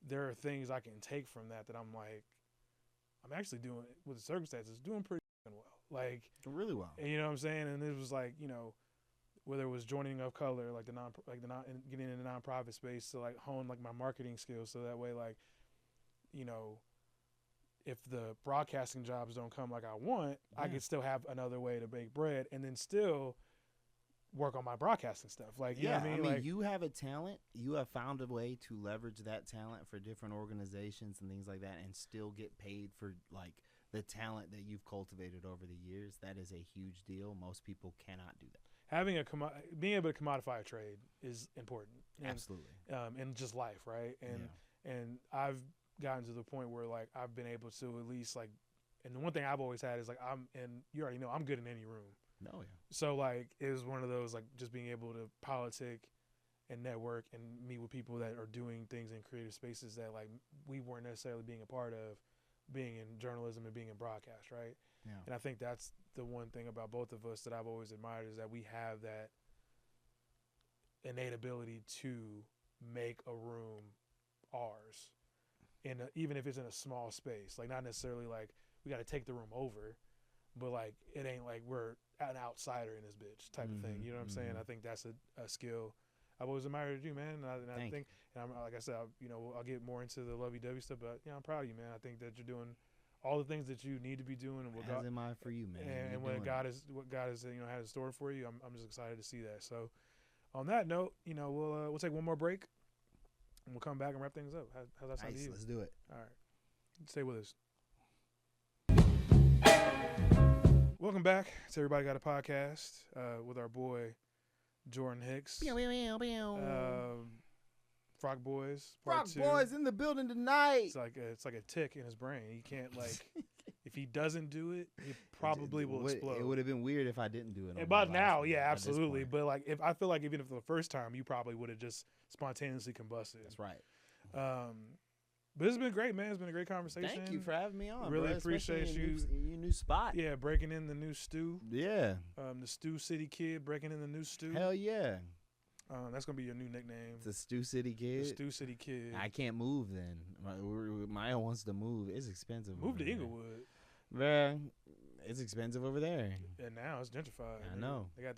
There are things I can take from that I'm like, I'm actually doing, with the circumstances, doing pretty well. Like really well. And you know what I'm saying? And it was like, whether it was joining of color, like getting in the nonprofit space to like hone like my marketing skills, so that way like, if the broadcasting jobs don't come like I want, I could still have another way to bake bread and then still work on my broadcasting stuff. Like, you know what I mean? Like, you have a talent. You have found a way to leverage that talent for different organizations and things like that, and still get paid for like the talent that you've cultivated over the years. That is a huge deal. Most people cannot do that. Having being able to commodify a trade is important. And, absolutely. In just life, right? And I've gotten to the point where like I've been able to at least like, and the one thing I've always had is like you already know I'm good in any room. Oh yeah. So like it was one of those like just being able to politic and network and meet with people that are doing things in creative spaces that like we weren't necessarily being a part of, being in journalism and being in broadcast, right? Yeah. And I think that's the one thing about both of us that I've always admired, is that we have that innate ability to make a room ours, even if it's in a small space. Like not necessarily like we got to take the room over, but like it ain't like we're an outsider in this bitch type of thing. You know what I'm saying? I think that's a skill I've always admired you, man. And I think, and I'm, like I said, I'll get more into the lovey-dovey stuff, but I'm proud of you, man. I think that you're doing all the things that you need to be doing, and what God, as am I for you, man. And what God has had in store for you. I'm just excited to see that. So, on that note, we'll take one more break, and we'll come back and wrap things up. How's that sound to you? Let's do it. All right, stay with us. Welcome back to Everybody Got a Podcast with our boy Jordan Hicks. Frock Boyz. Frock Boyz in the building tonight. It's like a tick in his brain. He can't like If he doesn't do it, he probably will explode. It would have been weird if I didn't do it. But now, yeah, absolutely. But like, if I feel like even if the first time, you probably would have just spontaneously combusted. That's right. But it's been great, man. It's been a great conversation. Thank you for having me on. Really bro. appreciate you. Your new spot. Yeah, breaking in the new stew. Yeah. The Stew City Kid breaking in the new stew. Hell yeah. That's gonna be your new nickname. The Stew City Kid. The Stew City Kid. I can't move then. Maya wants to move. It's expensive. Move to Inglewood. Man, it's expensive over there. And now it's gentrified. I know. They got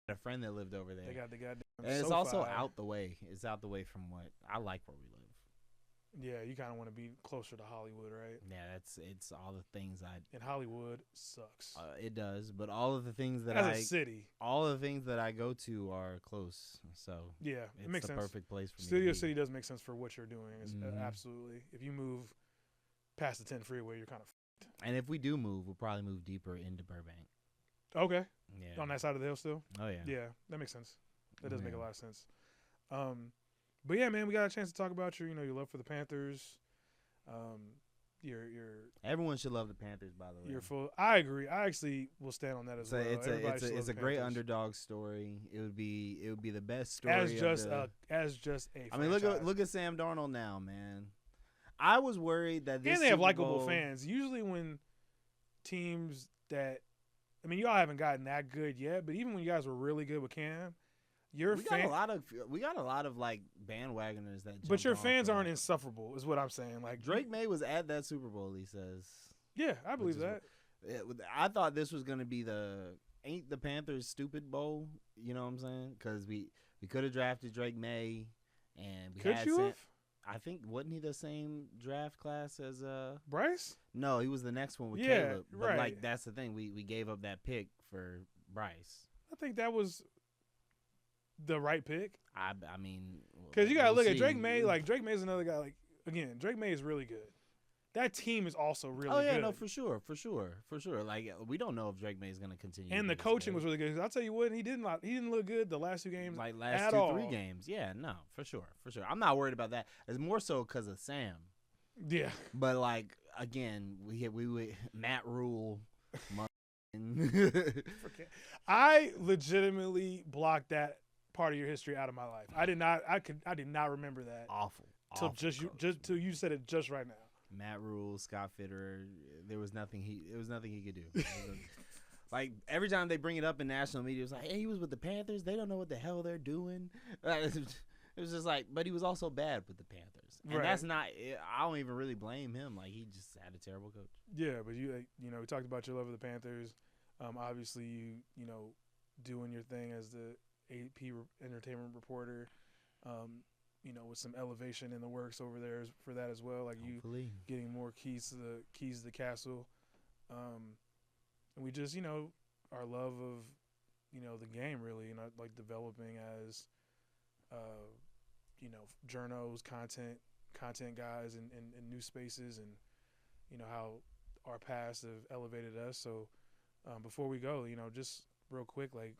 A friend that lived over there. They got the goddamn. And it's also out the way. It's out the way from what I like where we live. Yeah, you kind of want to be closer to Hollywood, right? Yeah, it's all the things And Hollywood sucks. It does, but all of the things that As a city, all of the things that I go to are close. So yeah, it makes sense. Perfect place for me. Studio City does make sense for what you're doing. Absolutely. If you move past the 10 freeway, you're kind of. And if we do move, we'll probably move deeper into Burbank. Okay. Yeah. On that side of the hill still? Oh yeah. Yeah, that makes sense. That does make a lot of sense. But yeah, man, we got a chance to talk about your love for the Panthers. Your everyone should love the Panthers, by the way. You're full. I agree. I actually will stand on that as well. It's a great underdog story. It would be the best story as just a. I mean, look at Sam Darnold now, man. I was worried that this and they have likable fans. Usually when teams that, I mean, y'all haven't gotten that good yet, but even when you guys were really good with Cam, we got a lot of like bandwagoners that. But your fans aren't insufferable, is what I'm saying. Like Drake May was at that Super Bowl. He says. Yeah, I believe that. I thought this was gonna be ain't the Panthers stupid bowl. You know what I'm saying? Because we could have drafted Drake May, and I think wasn't he the same draft class as Bryce? No, he was the next one with Caleb. But right. Like that's the thing. We gave up that pick for Bryce. I think that was the right pick. I mean, because you gotta look at Drake May. Like Drake May is another guy. Like again, Drake May is really good. That team is also really good. Oh yeah, no, for sure. Like we don't know if Drake May is gonna continue. And the coaching was really good. I'll tell you what, he didn't look good the last 2 games. Like last 2-3 games. Yeah, no, for sure. I'm not worried about that. It's more so because of Sam. Yeah. But like again, we Matt Rule. I legitimately blocked that part of your history out of my life. I did not remember that. Awful. Till you said it just right now. Matt Rule, Scott Fitterer, there was nothing he could do. Like every time they bring it up in national media, it's like, hey, he was with the Panthers. They don't know what the hell they're doing. It was just like, but he was also bad with the Panthers, and that's not. I don't even really blame him. Like he just had a terrible coach. Yeah, but we talked about your love of the Panthers. Obviously, you doing your thing as the AP entertainment reporter. With some elevation in the works over there for that as well. Like hopefully. You getting more keys to the castle. And we just, our love of, the game really, like developing as, journos, content guys in new spaces and, how our past have elevated us. So before we go, just real quick, like,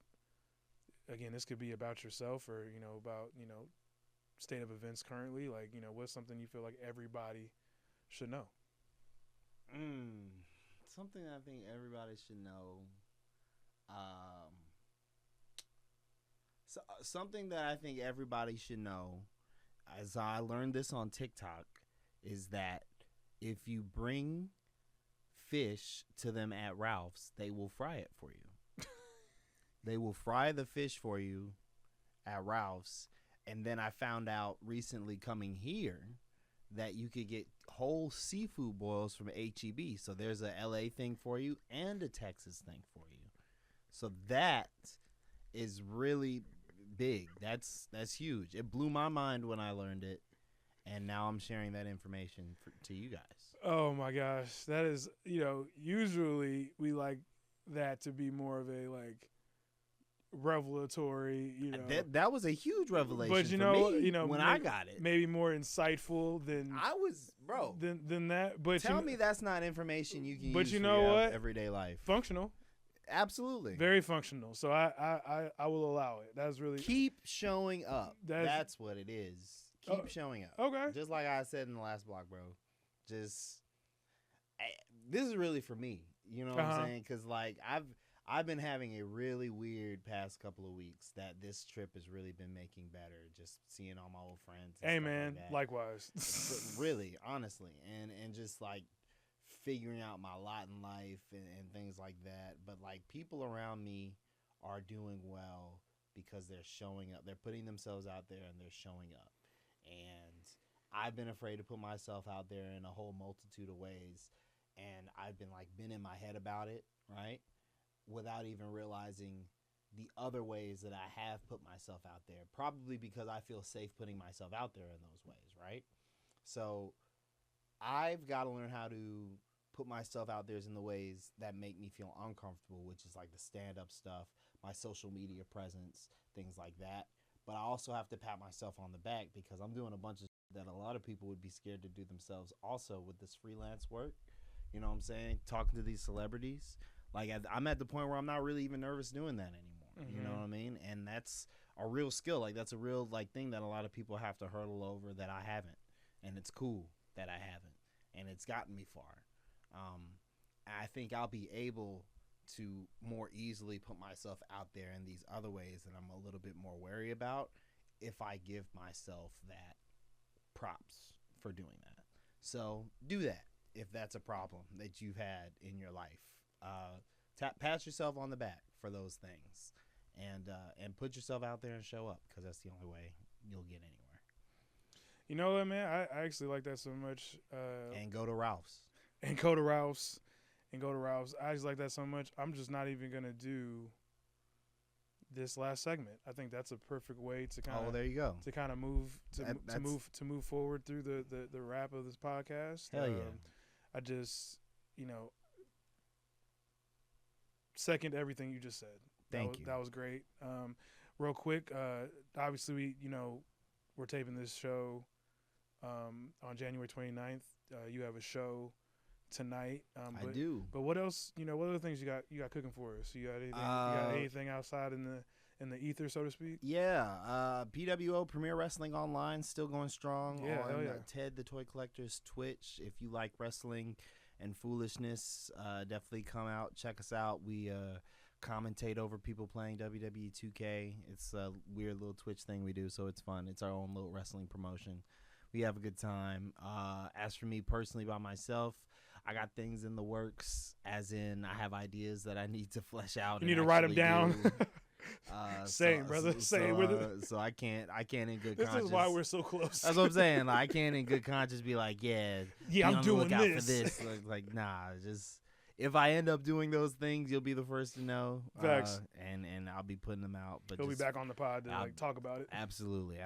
again, this could be about yourself or, about, state of events currently, like, what's something you feel like everybody should know? Something I think everybody should know. Something that I think everybody should know, as I learned this on TikTok, is that if you bring fish to them at Ralph's, they will fry it for you. They will fry the fish for you at Ralph's. And then I found out recently coming here that you could get whole seafood boils from HEB. So there's a LA thing for you and a Texas thing for you. So that is really big. That's huge. It blew my mind when I learned it. And now I'm sharing that information to you guys. Oh, my gosh. That is, usually we like that to be more of a, like, revelatory, that was a huge revelation. But when I got it, maybe more insightful than I was, bro. Than that. But tell me that's not information you can but use you for know your what? Everyday life. Functional. Absolutely. Very functional. So I will allow it. That's really keep showing up. That's what it is. Keep showing up. Okay. Just like I said in the last block, bro. Just this is really for me. You know what I'm saying? Because like I've been having a really weird past couple of weeks that this trip has really been making better. Just seeing all my old friends. And hey stuff man, like that. likewise. But really, honestly, and just like figuring out my lot in life and things like that. But like people around me are doing well because they're showing up. They're putting themselves out there and they're showing up. And I've been afraid to put myself out there in a whole multitude of ways. And I've been in my head about it, right? Without even realizing the other ways that I have put myself out there. Probably because I feel safe putting myself out there in those ways, right? So I've got to learn how to put myself out there in the ways that make me feel uncomfortable, which is like the stand-up stuff, my social media presence, things like that. But I also have to pat myself on the back because I'm doing a bunch of that a lot of people would be scared to do themselves also with this freelance work. You know what I'm saying? Talking to these celebrities. Like, I'm at the point where I'm not really even nervous doing that anymore. Mm-hmm. You know what I mean? And that's a real skill. Like, that's a real, like, thing that a lot of people have to hurdle over that I haven't. And it's cool that I haven't. And it's gotten me far. I think I'll be able to more easily put myself out there in these other ways that I'm a little bit more wary about if I give myself that props for doing that. So do that if that's a problem that you've had in your life. Pat yourself on the back for those things and put yourself out there and show up because that's the only way you'll get anywhere. You know what, man? I actually like that so much. And go to Ralph's. And go to Ralph's. I actually like that so much. I'm just not even gonna do this last segment. I think that's a perfect way to kind of there you go. To kind of move to move forward through the wrap of this podcast. Hell yeah. I just second everything you just said. Thank you. That was great. Real quick, obviously we're taping this show on January 29th. You have a show tonight. I do. But what else? What other things you got cooking for us? You got anything outside in the ether, so to speak? Yeah. PWO Premier Wrestling Online still going strong. Yeah, on yeah. Ted the Toy Collector's Twitch. If you like wrestling and foolishness, definitely come out, check us out. We commentate over people playing WWE 2K. It's a weird little Twitch thing we do, so it's fun. It's our own little wrestling promotion. We have a good time. As for me personally, by myself, I got things in the works, as in I have ideas that I need to flesh out. You need to write them down. Same, brother. Same. So I can't in good this conscience. This is why we're so close. That's what I'm saying. Like, I can't in good conscience be like, I'm doing this. For this. Like, nah, just if I end up doing those things, you'll be the first to know. Facts. And I'll be putting them out. But he'll be back on the pod to talk about it. Absolutely.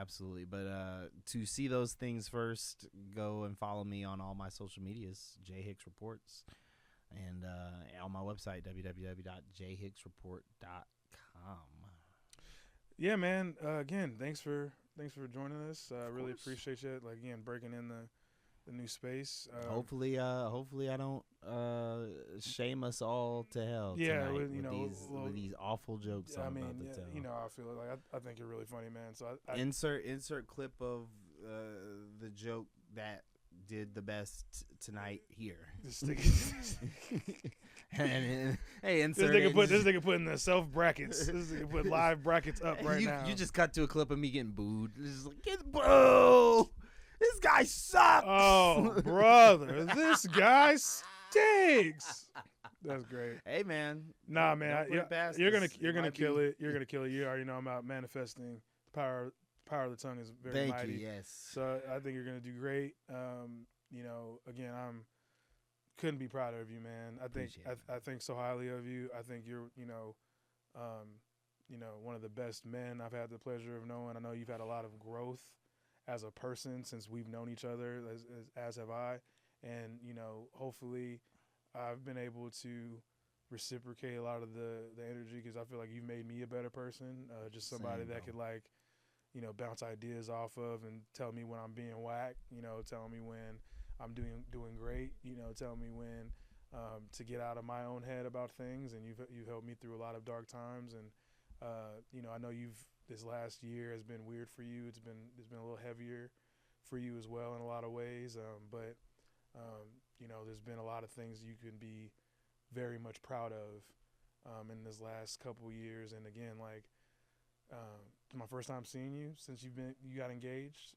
But to see those things first, go and follow me on all my social medias, J Hicks Reports, and on my website www.jhicksreport.com. Yeah, man. Again, thanks for joining us. Really appreciate you. Like, again, breaking in the new space. Hopefully I don't shame us all to hell. Yeah, with these awful jokes. Yeah, I'm about to tell. I feel like I think you're really funny, man. So I insert clip of the joke that did the best tonight here. And hey, insert this nigga putting the self brackets. This nigga put live brackets up right now. You just cut to a clip of me getting booed. This is like, get boo. This guy sucks. Oh, brother, this guy stinks. That's great. Hey, man. Nah, man. You're gonna kill it. You're gonna kill it. You already know I'm out manifesting. Power of the tongue is very mighty. Thank you. Yes. So I think you're gonna do great. Again, couldn't be prouder of you, man. I think so highly of you. I think you're one of the best men I've had the pleasure of knowing. I know you've had a lot of growth as a person since we've known each other, as have I. And, hopefully I've been able to reciprocate a lot of the energy because I feel like you've made me a better person, just somebody that could, bounce ideas off of and tell me when I'm being whack, tell me when I'm doing great, tell me when to get out of my own head about things. And you've helped me through a lot of dark times. And, I know this last year has been weird for you. It's been a little heavier for you as well in a lot of ways. But there's been a lot of things you can be very much proud of in this last couple years. And again, like, my first time seeing you since you got engaged.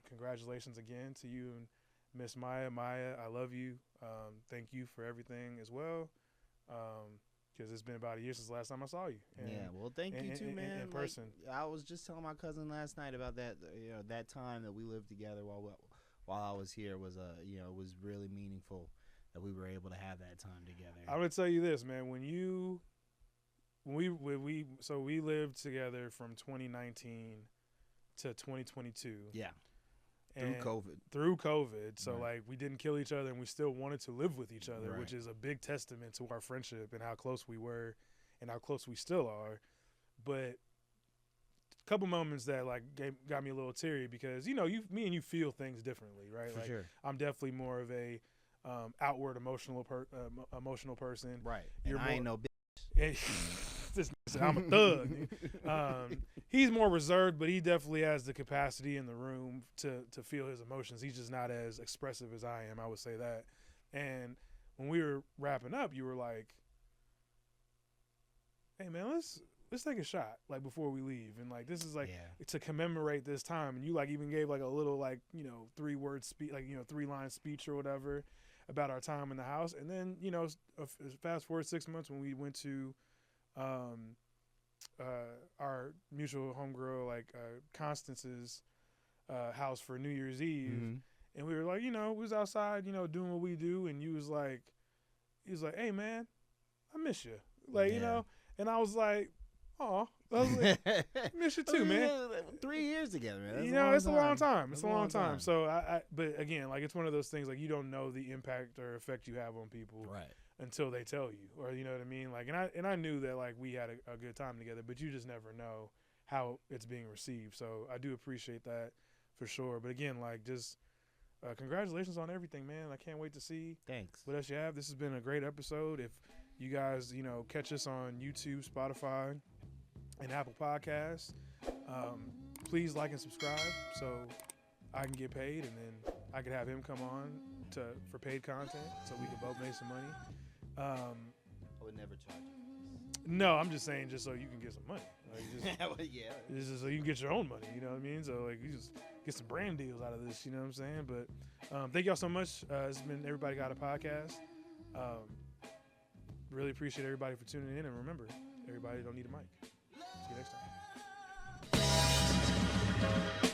Congratulations again to you and Miss Maya. Maya, I love you. Thank you for everything as well. Because it's been about a year since the last time I saw you. And, yeah, well, thank you too, man. In person. Like, I was just telling my cousin last night about that. That time that we lived together while I was here was it was really meaningful that we were able to have that time together. I'm gonna tell you this, man. When we lived together from 2019 to 2022. Yeah. Through COVID. So, like, we didn't kill each other, and we still wanted to live with each other, which is a big testament to our friendship and how close we were and how close we still are. But a couple moments that, like, got me a little teary because, me and you feel things differently, right? For sure. I'm definitely more of a outward emotional person. Right. And I ain't no bitch. I'm a thug. He's more reserved, but he definitely has the capacity in the room to feel his emotions. He's just not as expressive as I am. I would say that. And when we were wrapping up, you were like, "Hey man, let's take a shot like before we leave." And like this is like to commemorate this time. And you like even gave like a little like 3-word speech, like 3-line speech or whatever about our time in the house. And then fast forward 6 months when we went to our mutual homegirl, like Constance's house for New Year's Eve, and we were like, we was outside, doing what we do, and he was like, "Hey man, I miss you," like and I was like, "Oh, I miss you too, man." 3 years together, man. It's a long time. It's a long time. So but again, like it's one of those things like you don't know the impact or effect you have on people, right? Until they tell you, or you know what I mean? Like, and I knew that like we had a good time together, but you just never know how it's being received. So I do appreciate that for sure. But again, like just congratulations on everything, man. I can't wait to see what else you have. This has been a great episode. If you guys, catch us on YouTube, Spotify, and Apple Podcasts, please like and subscribe so I can get paid, and then I could have him come on for paid content so we can both make some money. I would never charge you. No, I'm just saying just so you can get some money. Like just so you can get your own money, you know what I mean? So like you just get some brand deals out of this, you know what I'm saying? But thank y'all so much. It's been Everybody Got a Podcast. Really appreciate everybody for tuning in, and remember, everybody don't need a mic. See you next time.